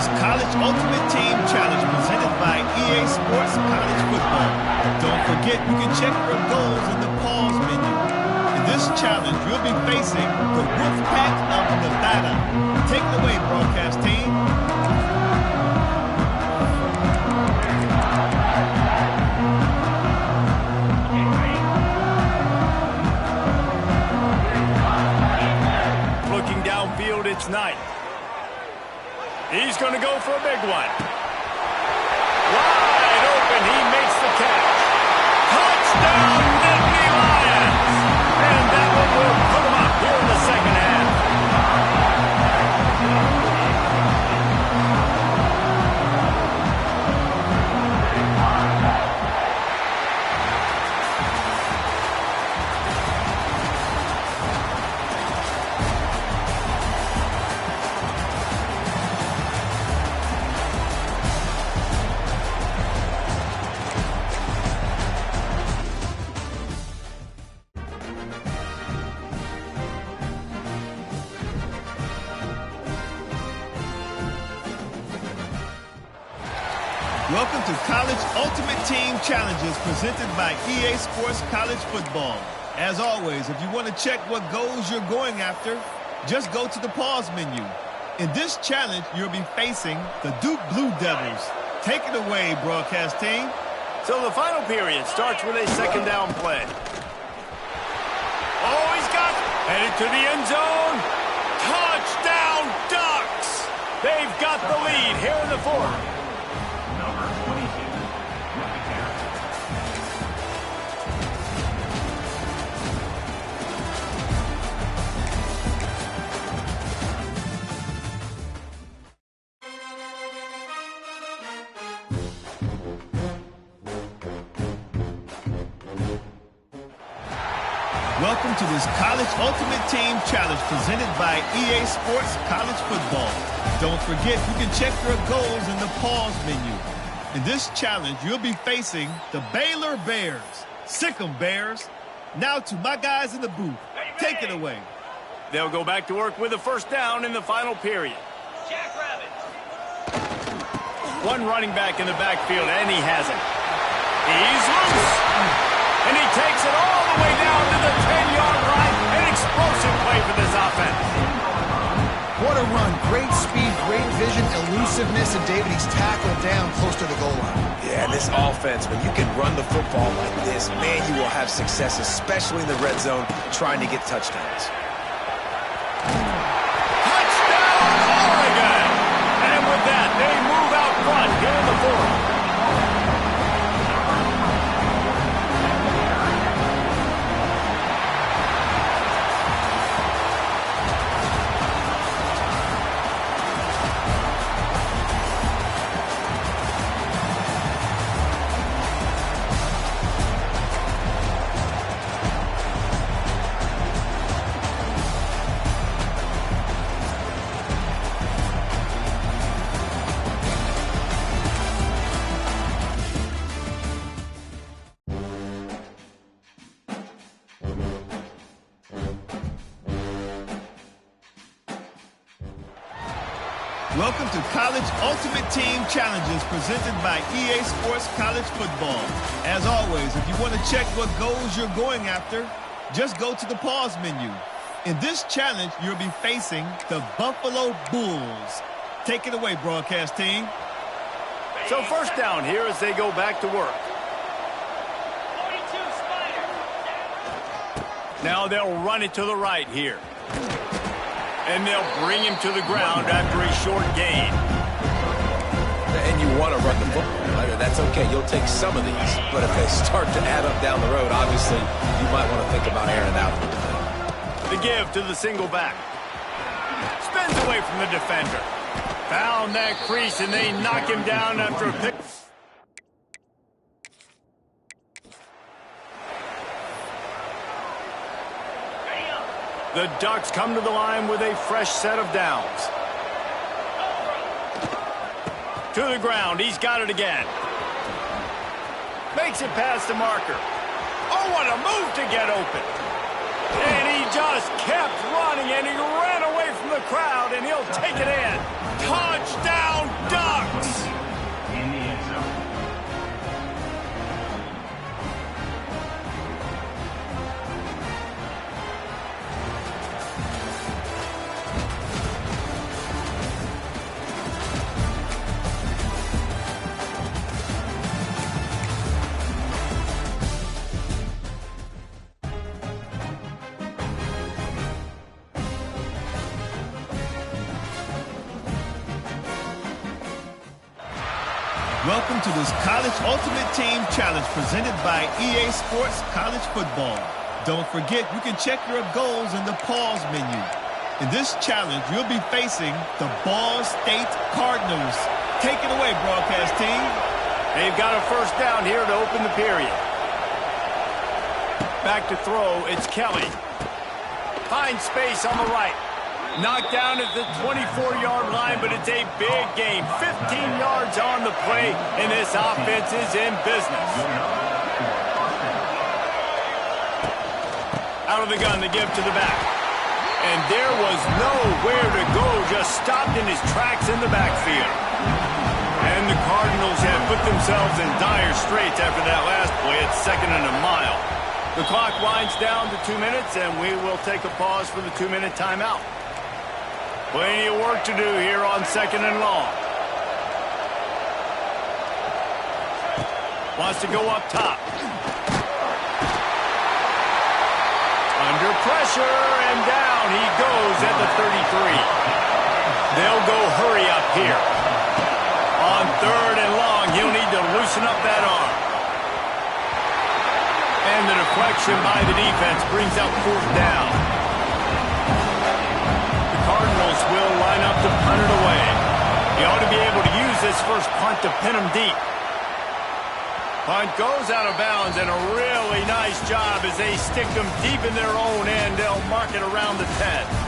this College Ultimate Team Challenge presented by EA Sports College Football. Don't forget, you can check your goals in the pause menu. In this challenge, you'll be facing the Wolfpack of Nevada. Take it away, broadcast team. Looking downfield, it's Knight. He's going to go for a big one. Wide open, he makes the catch. Touchdown, Nittany Lions! And that one will put him up here in the second half. Welcome to College Ultimate Team Challenges presented by EA Sports College Football. As always, if you want to check what goals you're going after, just go to the pause menu. In this challenge, you'll be facing the Duke Blue Devils. Take it away, broadcast team. So the final period starts with a second down play. Oh, he's got it. Headed to the end zone. Touchdown, Ducks! They've got the lead here in the fourth. Number 22, McCarron. Welcome to this College Ultimate Team Challenge presented by EA Sports College Football. Don't forget, you can check your goals in the pause menu. In this challenge, you'll be facing the Baylor Bears. Sick 'em, Bears. Now to my guys in the booth. Take it away. They'll go back to work with a first down in the final period. One running back in the backfield, and he has it. He's loose. And he takes it all the way down to the 10-yard line. An explosive play for this offense. What a run. Great speed, great vision, elusiveness, and David, he's tackled down close to the goal line. Yeah, this offense, when you can run the football like this, man, you will have success, especially in the red zone, trying to get touchdowns. Touchdown, Oregon! And with that, they move out front here in the fourth. Welcome to College Ultimate Team Challenges presented by EA Sports College Football. As always, if you want to check what goals you're going after, just go to the pause menu. In this challenge, you'll be facing the Buffalo Bulls. Take it away, broadcast team. So first down here as they go back to work. Now they'll run it to the right here. And they'll bring him to the ground after a short gain. And you want to run the football. That's okay. You'll take some of these. But if they start to add up down the road, obviously, you might want to think about airing it out. The give to the single back. Spins away from the defender. Found that crease, and they knock him down after a pick. The Ducks come to the line with a fresh set of downs. To the ground. He's got it again. Makes it past the marker. Oh, what a move to get open. And he just kept running, and he ran away from the crowd, and he'll take it in. Touchdown, Welcome to this College Ultimate Team Challenge presented by EA Sports College Football. Don't forget, you can check your goals in the pause menu. In this challenge, you'll be facing the Ball State Cardinals. Take it away, broadcast team. They've got a first down here to open the period. Back to throw, it's Kelly. Finds space on the right. Knocked down at the 24-yard line, but it's a big gain. 15 yards on the play, and this offense is in business. Out of the gun, they give to the back. And there was nowhere to go, just stopped in his tracks in the backfield. And the Cardinals have put themselves in dire straits after that last play. It's 2nd and a mile. The clock winds down to 2 minutes, and we will take a pause for the 2-minute timeout. Plenty of work to do here on 2nd and long. Wants to go up top. Under pressure, and down he goes at the 33. They'll go hurry up here. On 3rd and long, he'll need to loosen up that arm. And the deflection by the defense brings out 4th down. The Cardinals will line up to punt it away. He ought to be able to use this first punt to pin him deep. Punt goes out of bounds, and a really nice job as they stick them deep in their own end. They'll mark it around the 10.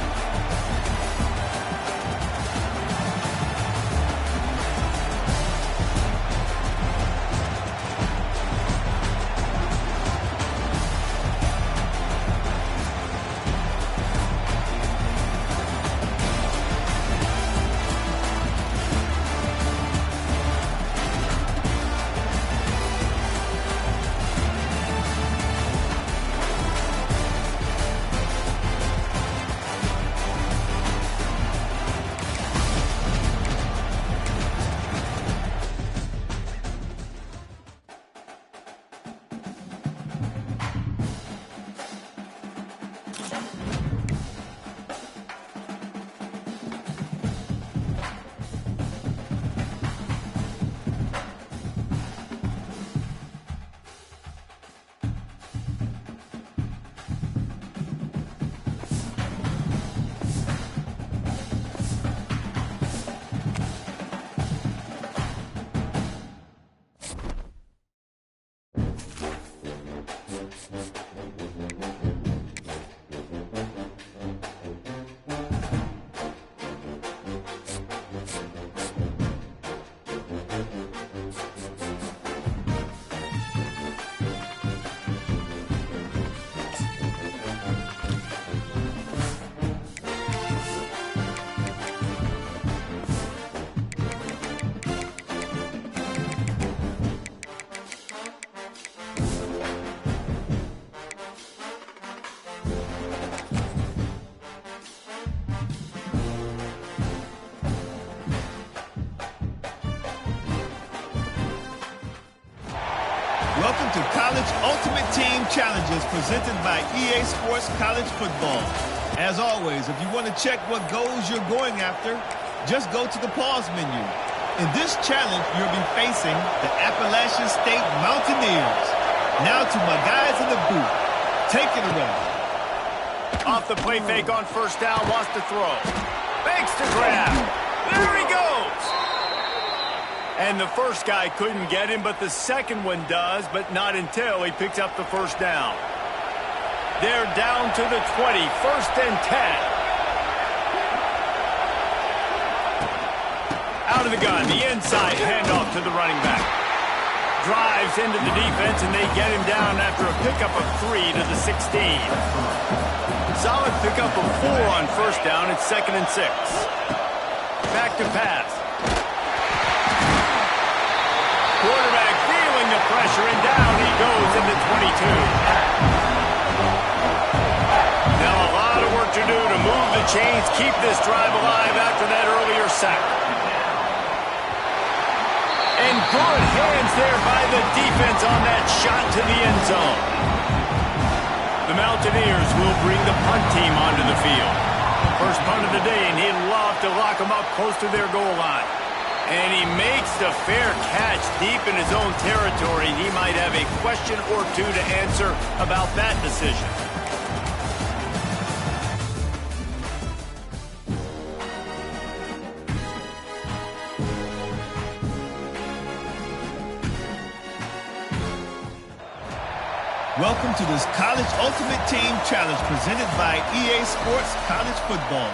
Welcome to College Ultimate Team Challenges presented by EA Sports College Football. As always, if you want to check what goals you're going after, just go to the pause menu. In this challenge, you'll be facing the Appalachian State Mountaineers. Now to my guys in the booth. Take it away. Off the play fake on first down, wants to throw. Fakes to grab. There he goes. And the first guy couldn't get him, but the second one does, but not until he picks up the first down. They're down to the 20, 1st and 10. Out of the gun, the inside handoff to the running back. Drives into the defense, and they get him down after a pickup of 3 to the 16. Solid pickup of 4 on first down. It's 2nd and 6. Back to pass. Quarterback feeling the pressure, and down he goes in the 22. Now a lot of work to do to move the chains, keep this drive alive after that earlier sack. And good hands there by the defense on that shot to the end zone. The Mountaineers will bring the punt team onto the field. First punt of the day, and he'd love to lock them up close to their goal line. And he makes the fair catch deep in his own territory. He might have a question or two to answer about that decision. Welcome to this College Ultimate Team Challenge presented by EA Sports College Football.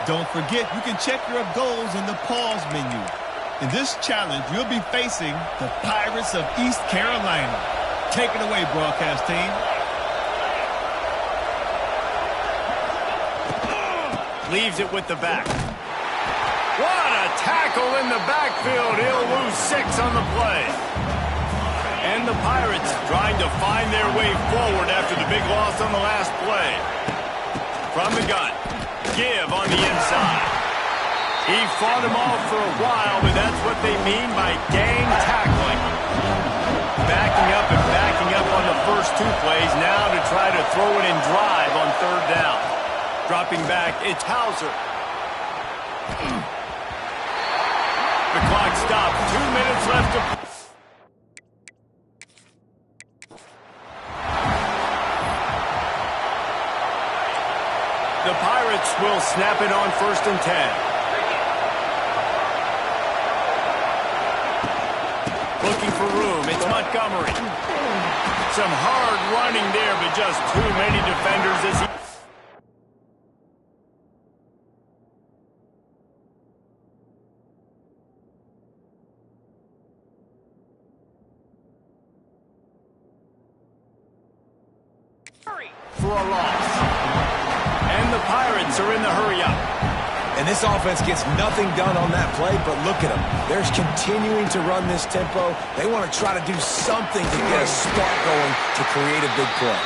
Don't forget, you can check your goals in the pause menu. In this challenge, you'll be facing the Pirates of East Carolina. Take it away, broadcast team. Leaves it with the back. What a tackle in the backfield. He'll lose 6 on the play. And the Pirates trying to find their way forward after the big loss on the last play. From the gun, give on the inside. He fought him off for a while, but that's what they mean by gang tackling. Backing up and backing up on the first 2 plays, now to try to throw it in drive on 3rd down. Dropping back, it's Hauser. The clock stopped, 2 minutes left to play. The Pirates will snap it on 1st and 10. Looking for room. It's Montgomery. Some hard running there, but just too many defenders as he... for a loss. And the Pirates are in the hurry-up. And this offense gets nothing done on that play, but look at them. They're continuing to run this tempo. They want to try to do something to get a spark going to create a big play.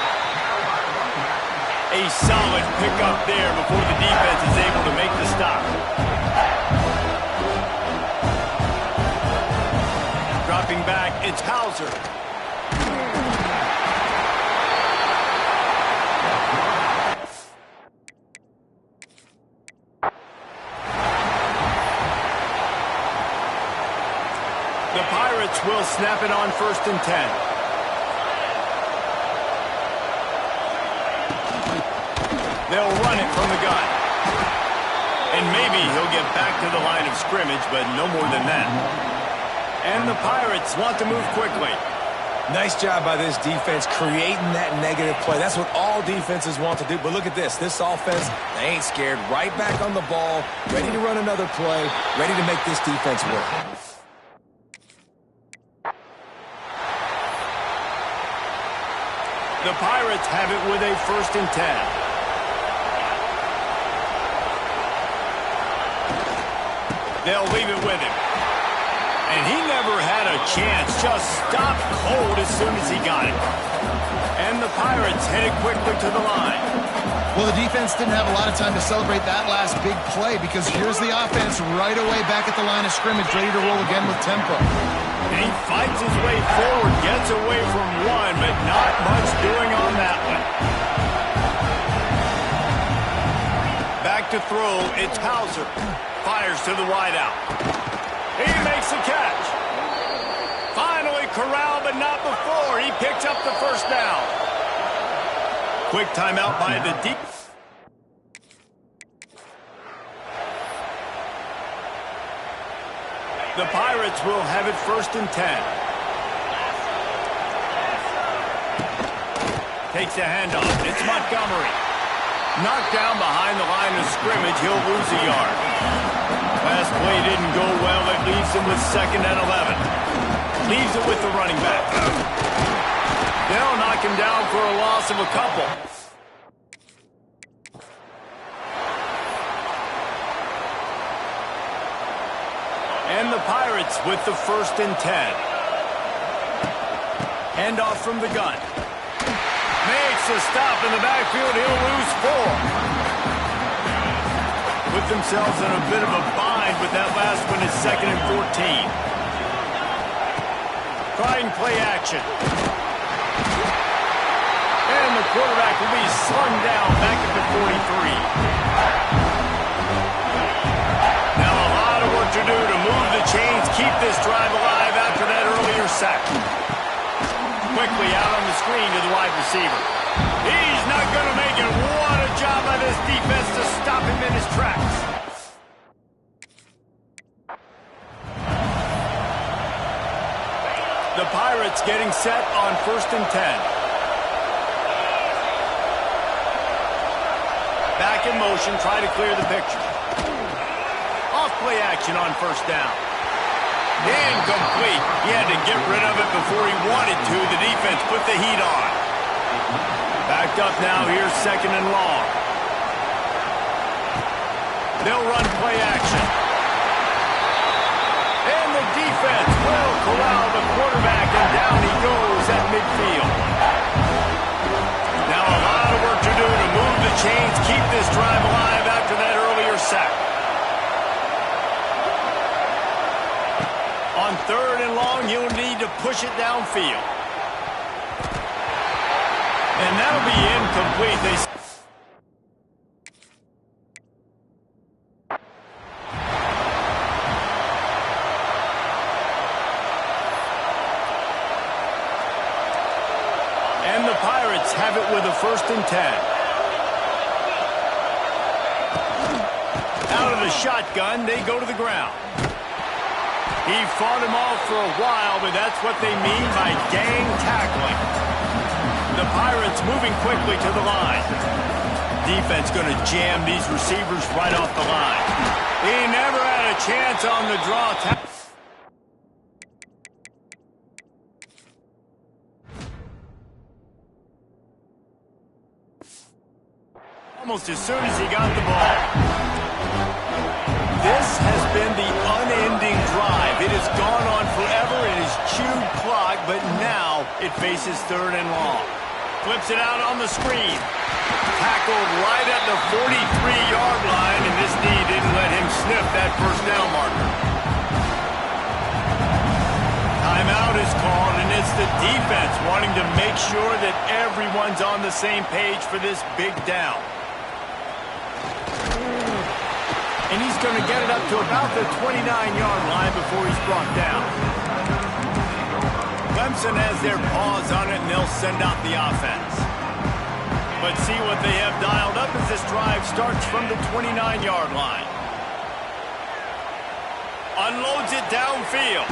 A solid pickup there before the defense is able to make the stop. Dropping back, it's Hauser. The Pirates will snap it on 1st and 10. They'll run it from the gun. And maybe he'll get back to the line of scrimmage, but no more than that. And the Pirates want to move quickly. Nice job by this defense creating that negative play. That's what all defenses want to do. But look at this. This offense, they ain't scared. Right back on the ball, ready to run another play, ready to make this defense work. The Pirates have it with a 1st and 10. They'll leave it with him. And he never had a chance. Just stopped cold as soon as he got it. And the Pirates headed quickly to the line. Well, the defense didn't have a lot of time to celebrate that last big play because here's the offense right away back at the line of scrimmage, ready to roll again with tempo. And he fights his way forward, gets away from one, but not much doing on that one. Back to throw, it's Hauser. Fires to the wideout. He makes the catch. Finally corralled, but not before. He picks up the 1st down. Quick timeout by the deep. The Pirates will have it 1st and 10. Takes the handoff. It's Montgomery. Knocked down behind the line of scrimmage. He'll lose a yard. Last play didn't go well. It leaves him with 2nd and 11. Leaves it with the running back. They'll knock him down for a loss of a couple. And the Pirates with the 1st and 10. Handoff from the gun. Makes a stop in the backfield. He'll lose 4. Put themselves in a bit of a bind, but that last one is 2nd and 14. Trying play action. And the quarterback will be slung down back at the 43. Now a lot of work to do to move the chains receiver. He's not going to make it. What a job by this defense to stop him in his tracks. The Pirates getting set on 1st and 10. Back in motion, try to clear the picture. Off play action on 1st down. Incomplete. He had to get rid of it before he wanted to. The defense put the heat on. Backed up now. Here's 2nd and long. They'll run play action. And the defense will corral the quarterback, and down he goes at midfield. Now a lot of work to do to move the chains, keep this drive alive after that earlier sack. On 3rd and long, you'll need to push it downfield. And that'll be incomplete. And the Pirates have it with a 1st and 10. Out of the shotgun, they go to the ground. He fought him off for a while, but that's what they mean by gang tackling. The Pirates moving quickly to the line. Defense going to jam these receivers right off the line. He never had a chance on the draw. Almost as soon as he got the ball. This has been the unending drive. It has gone on forever. It has chewed clock, but now it faces 3rd and long. Flips it out on the screen. Tackled right at the 43-yard line, and this D didn't let him sniff that 1st down marker. Timeout is called, and it's the defense wanting to make sure that everyone's on the same page for this big down. And he's going to get it up to about the 29-yard line before he's brought down. Clemson has their paws on it, and they'll send out the offense. But see what they have dialed up as this drive starts from the 29-yard line. Unloads it downfield.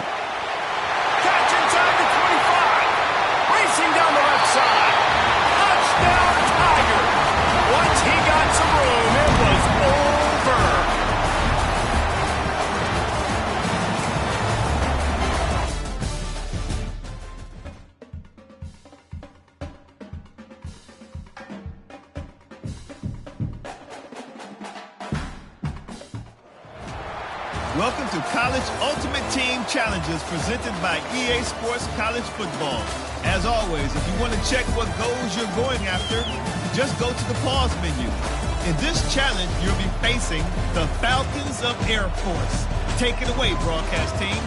Catch inside the 25. Racing down the left side. Touchdown, Tigers. Once he got some room, it was over. Welcome to College Ultimate Team Challenges presented by EA Sports College Football. As always, if you want to check what goals you're going after, just go to the pause menu. In this challenge, you'll be facing the Falcons of Air Force. Take it away, broadcast team.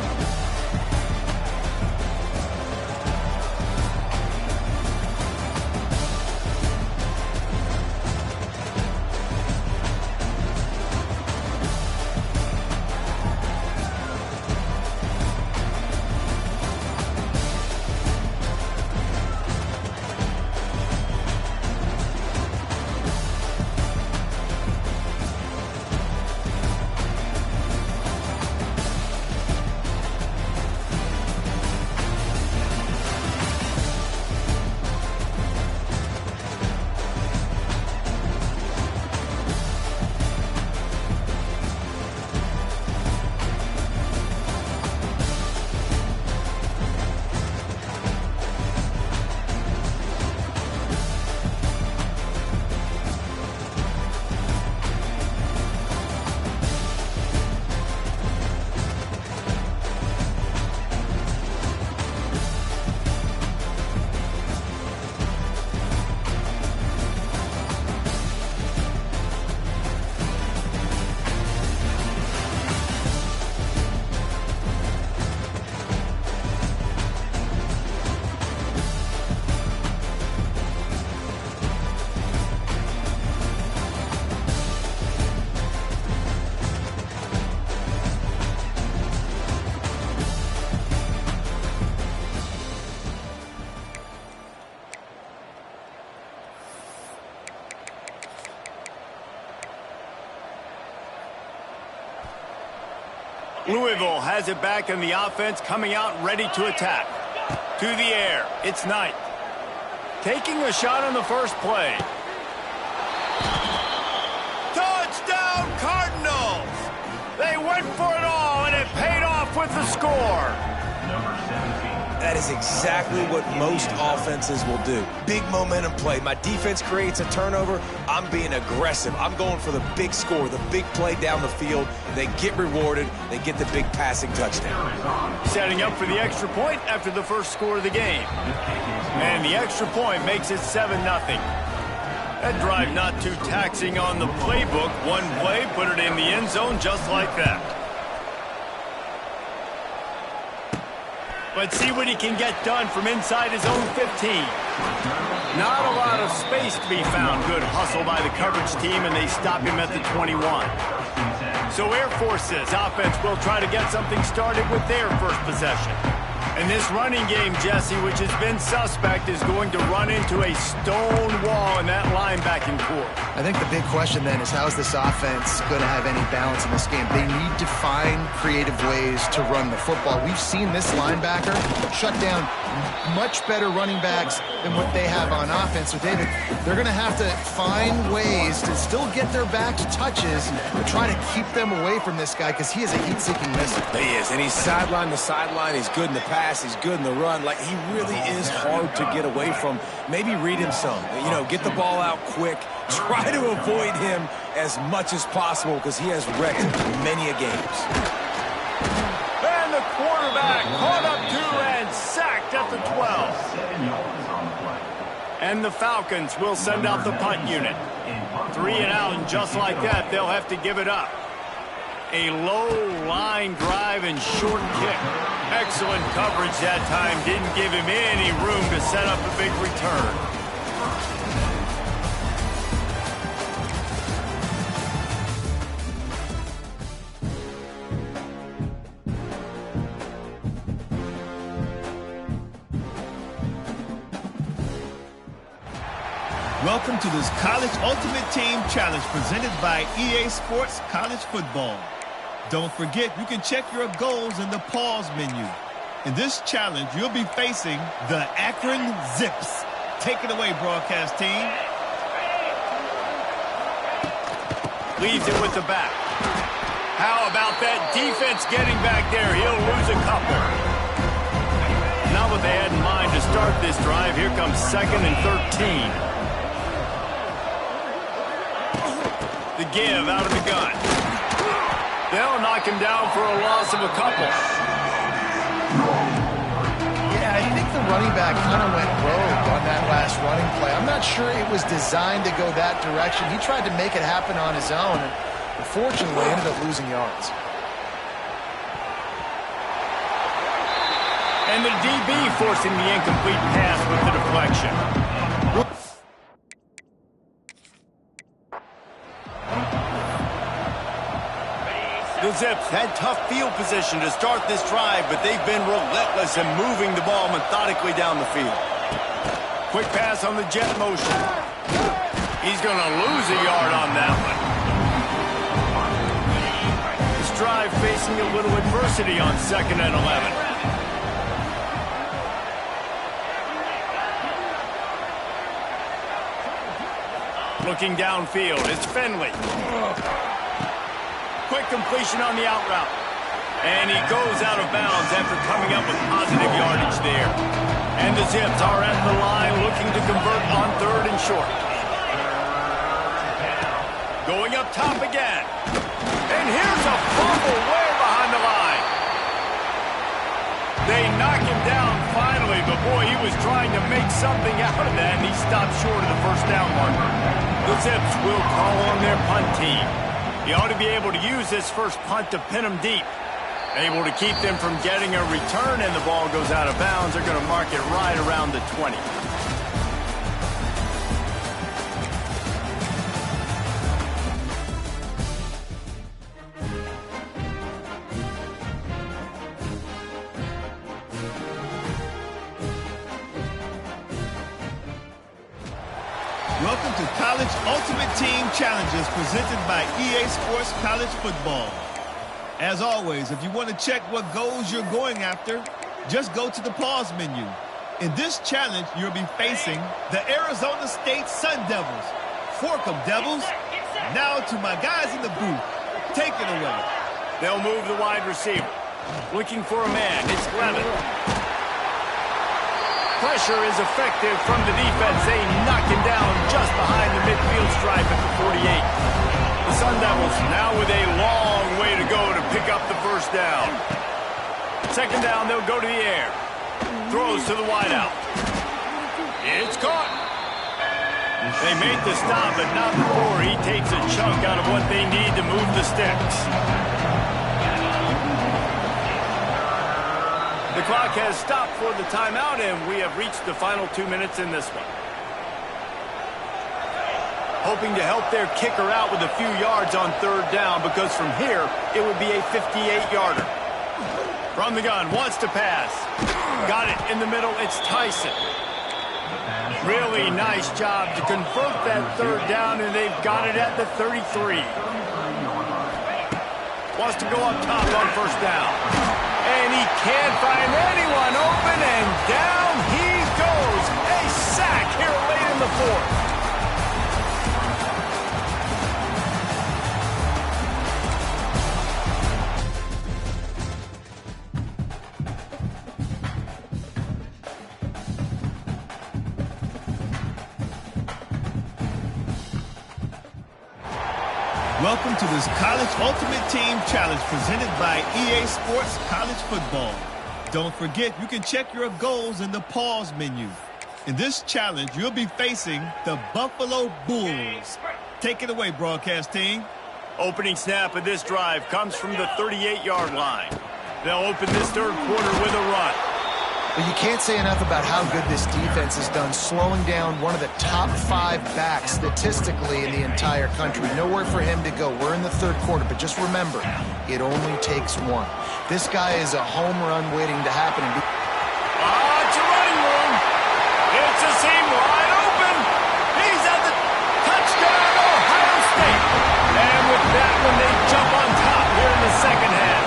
Louisville has it back in the offense, coming out ready to attack. To the air, it's Knight. Taking a shot on the first play. Touchdown, Cardinals! They went for it all, and it paid off with the score. Number 17. That is exactly what most offenses will do. Big momentum play. My defense creates a turnover. I'm being aggressive. I'm going for the big score, the big play down the field. They get rewarded. They get the big passing touchdown. Setting up for the extra point after the first score of the game. And the extra point makes it 7-0. That drive not too taxing on the playbook. One play, put it in the end zone just like that. Let's see what he can get done from inside his own 15. Not a lot of space to be found. Good hustle by the coverage team, and they stop him at the 21. So Air Force's offense will try to get something started with their first possession. And this running game, Jesse, which has been suspect, is going to run into a stone wall in that linebacking core. I think the big question then is, how is this offense going to have any balance in this game? They need to find creative ways to run the football. We've seen this linebacker shut down much better running backs than what they have on offense. So David, they're going to have to find ways to still get their backs touches to try to keep them away from this guy, because he is a heat-seeking missile. He is, and he's sideline to sideline. He's good in the pass. He's good in the run. Like, he really is hard to get away from. Maybe read him some. You know, get the ball out quick. Try to avoid him as much as possible, because he has wrecked many a games. And the quarterback caught up to and sacked at the 12. 7 yards on the play. And the Falcons will send out the punt unit. 3 and out, and just like that, they'll have to give it up. A low line drive and short kick. Excellent coverage that time. Didn't give him any room to set up a big return. Welcome to this College Ultimate Team Challenge presented by EA Sports College Football. Don't forget, you can check your goals in the pause menu. In this challenge, you'll be facing the Akron Zips. Take it away, broadcast team. Leaves it with the back. How about that defense getting back there? He'll lose a couple. Not what they had in mind to start this drive. Here comes 2nd and 13. The give out of the gun. They'll knock him down for a loss of a couple. Yeah, I think the running back kind of went rogue on that last running play. I'm not sure it was designed to go that direction. He tried to make it happen on his own, and unfortunately ended up losing yards. And the DB forcing the incomplete pass with the deflection. The Zips had tough field position to start this drive, but they've been relentless in moving the ball methodically down the field. Quick pass on the jet motion. He's going to lose a yard on that one. This drive facing a little adversity on 2nd and 11. Looking downfield, it's Finley. Quick completion on the out route. And he goes out of bounds after coming up with positive yardage there. And the Zips are at the line looking to convert on 3rd and short. Going up top again. And here's a fumble way behind the line. They knock him down finally, but boy, he was trying to make something out of that, and he stopped short of the first down marker. The Zips will call on their punt team. He ought to be able to use this first punt to pin them deep. Able to keep them from getting a return, and the ball goes out of bounds. They're going to mark it right around the 20. Welcome to College Ultimate Team Challenges presented by EA Sports College Football. As always, if you want to check what goals you're going after, just go to the pause menu. In this challenge, you'll be facing the Arizona State Sun Devils. Fork 'em, Devils. Now to my guys in the booth. Take it away. They'll move the wide receiver. Looking for a man. It's Levin. Pressure is effective from the defense. They knock him down just behind the midfield stripe at the 48. The Sun Devils now with a long way to go to pick up the first down. Second down, they'll go to the air. Throws to the wideout. It's caught. They made the stop, but not before he takes a chunk out of what they need to move the sticks. The clock has stopped for the timeout, and we have reached the final 2 minutes in this one. Hoping to help their kicker out with a few yards on third down, because from here, it would be a 58-yarder. From the gun, wants to pass. Got it in the middle, it's Tyson. Really nice job to convert that third down, and they've got it at the 33. Wants to go up top on first down. And he can't find anyone open, and down he goes. A sack here late in the fourth. Welcome to this College Ultimate Team Challenge presented by EA Sports College Football. Don't forget, you can check your goals in the pause menu. In this challenge, you'll be facing the Buffalo Bulls. Take it away, broadcast team. Opening snap of this drive comes from the 38-yard line. They'll open this third quarter with a run. But you can't say enough about how good this defense has done, slowing down one of the top 5 backs statistically in the entire country. Nowhere for him to go. We're in the third quarter, but just remember, it only takes one. This guy is a home run waiting to happen. It's a running room. It's a seam wide open. He's at the touchdown, Ohio State. And with that one, they jump on top here in the second half.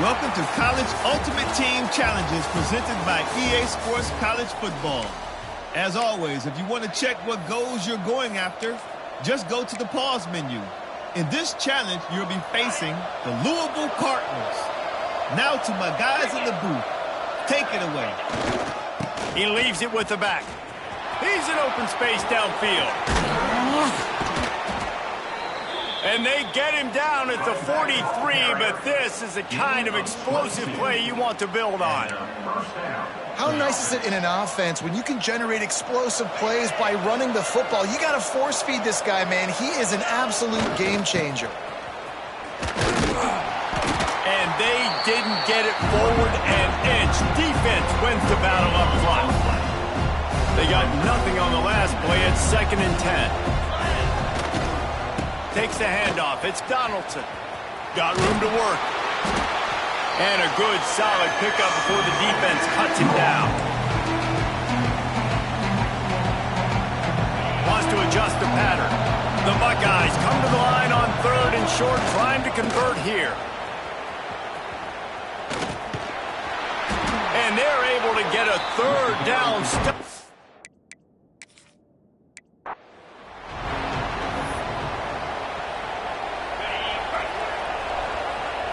Welcome to College Ultimate Team Challenges presented by EA Sports College Football. As always, if you want to check what goals you're going after, just go to the pause menu. In this challenge, you'll be facing the Louisville Cardinals. Now to my guys in the booth. Take it away. He leaves it with the back. He's in open space downfield. And they get him down at the 43, but this is the kind of explosive play you want to build on. How nice is it in an offense when you can generate explosive plays by running the football? You got to force feed this guy, man. He is an absolute game changer. And they didn't get it forward an inch. Defense wins the battle up front. They got nothing on the last play. It's 2nd and 10. Takes the handoff. It's Donaldson. Got room to work. And a good, solid pickup before the defense cuts him down. Wants to adjust the pattern. The Buckeyes come to the line on 3rd and short, trying to convert here. And they're able to get a 3rd down stop.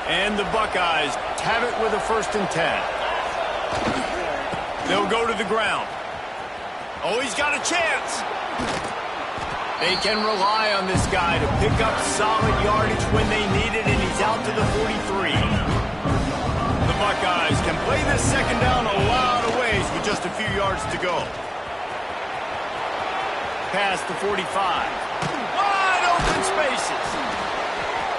And the Buckeyes have it with a 1st and 10. They'll go to the ground. Oh, he's got a chance. They can rely on this guy to pick up solid yardage when they need it, and he's out to the 43. The Buckeyes can play this 2nd down a lot of ways with just a few yards to go. past the 45. Wide open spaces.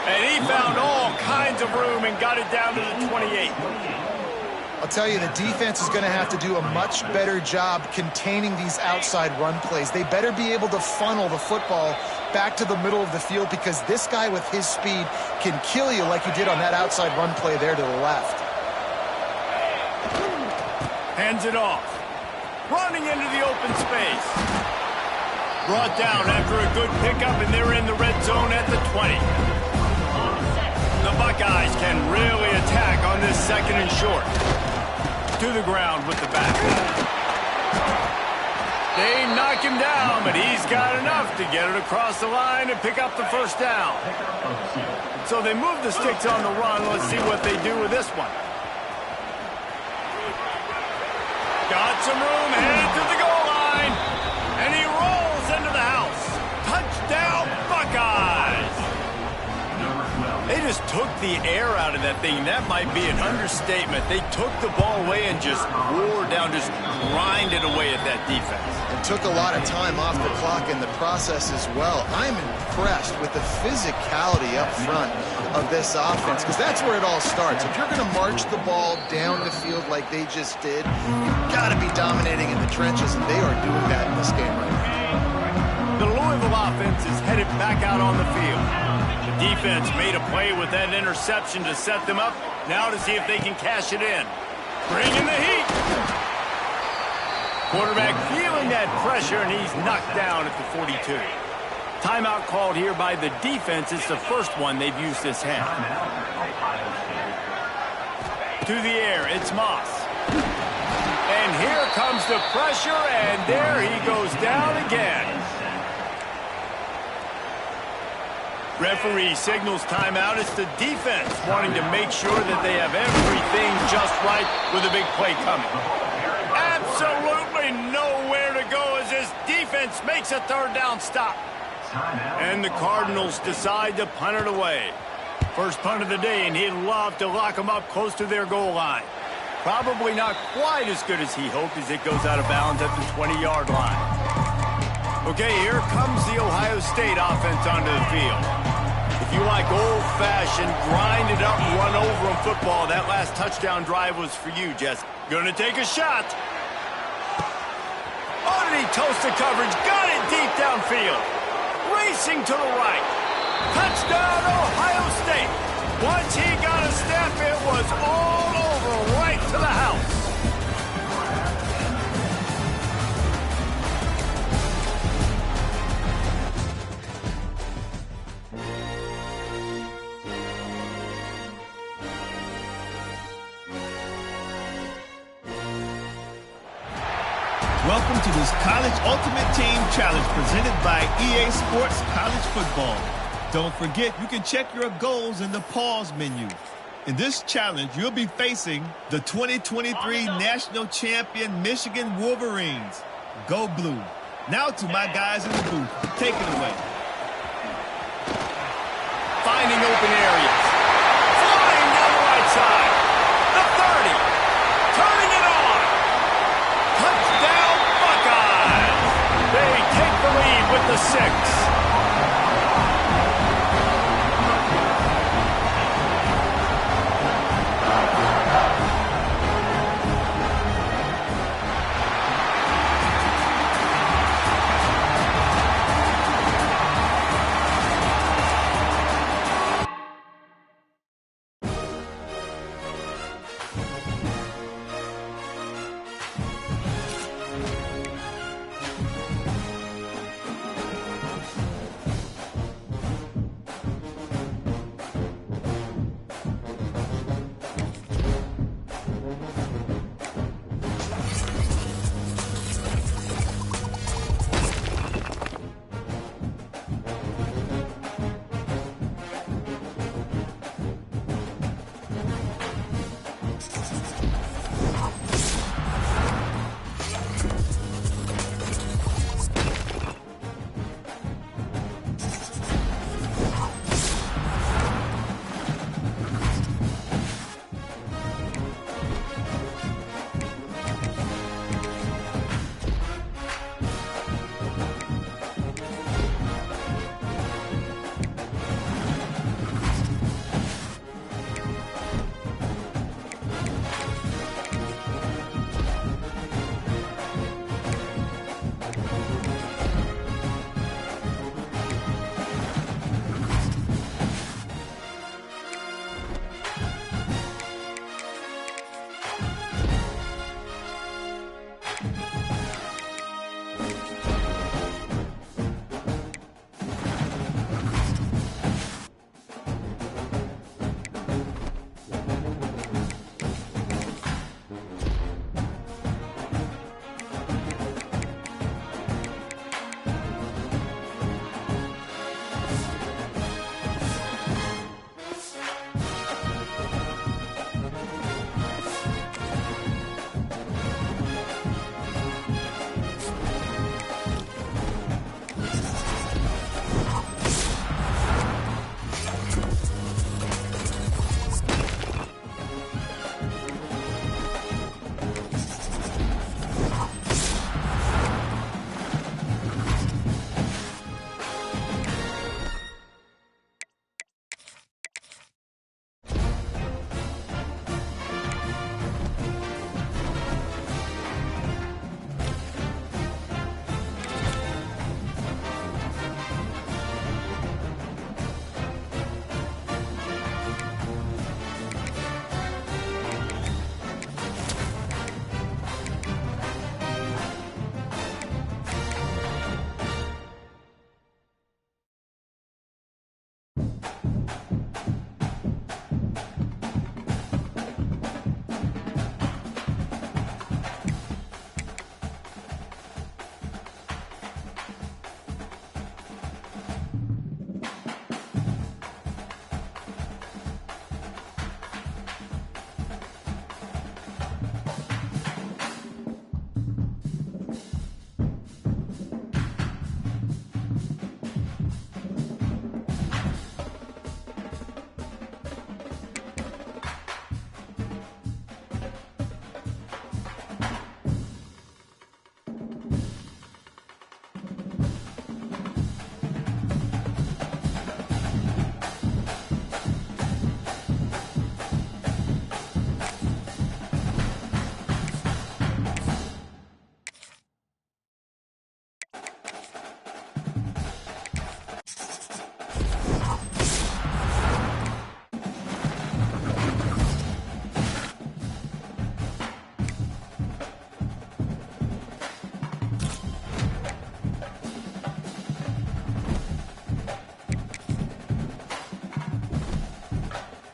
And he found all kinds of room and got it down to the 28. I'll tell you, the defense is going to have to do a much better job containing these outside run plays. They better be able to funnel the football back to the middle of the field, because this guy with his speed can kill you like he did on that outside run play there to the left. Hands it off. Running into the open space. Brought down after a good pickup, and they're in the red zone at the 20. The Buckeyes can really attack on this second and short. To the ground with the back. They knock him down, but he's got enough to get it across the line and pick up the first down. So they move the sticks on the run. Let's see what they do with this one. Got some room, headed to the goal line, and he rolls into the house. Touchdown, Buckeyes! They just took the air out of that thing. That might be an understatement. They took the ball away and just wore down, just grinded away at that defense. And took a lot of time off the clock in the process as well. I'm impressed with the physicality up front of this offense, because that's where it all starts. If you're going to march the ball down the field like they just did, you've got to be dominating in the trenches, and they are doing that in this game right now. The Louisville offense is headed back out on the field. The defense made a play with that interception to set them up. Now to see if they can cash it in. Bring in the heat. Quarterback feeling that pressure, and he's knocked down at the 42. Timeout called here by the defense. It's the first one they've used this half. To the air, it's Moss. And here comes the pressure, and there he goes down again. Referee signals timeout. It's the defense wanting to make sure that they have everything just right with a big play coming. Absolutely nowhere to go as this defense makes a third down stop. And the Cardinals decide to punt it away. First punt of the day, and he'd love to lock them up close to their goal line. Probably not quite as good as he hoped, as it goes out of bounds at the 20-yard line. Okay, here comes the Ohio State offense onto the field. If you like old-fashioned, grind-it-up, run-over-'em football, that last touchdown drive was for you, Jess. Gonna take a shot. Oh, did he toast the coverage? Got it deep downfield. Racing to the right. Touchdown, Ohio State. Once he got a step, it was all over, right to the house. Welcome to this College Ultimate Team Challenge presented by EA Sports College Football. Don't forget, you can check your goals in the pause menu. In this challenge, you'll be facing the 2023 National Champion Michigan Wolverines. Go Blue. Now to my guys in the booth. Take it away. Finding open areas. Flying down the right side. The 30. Turning it on. Touchdown, Buckeyes. They take the lead with the 6.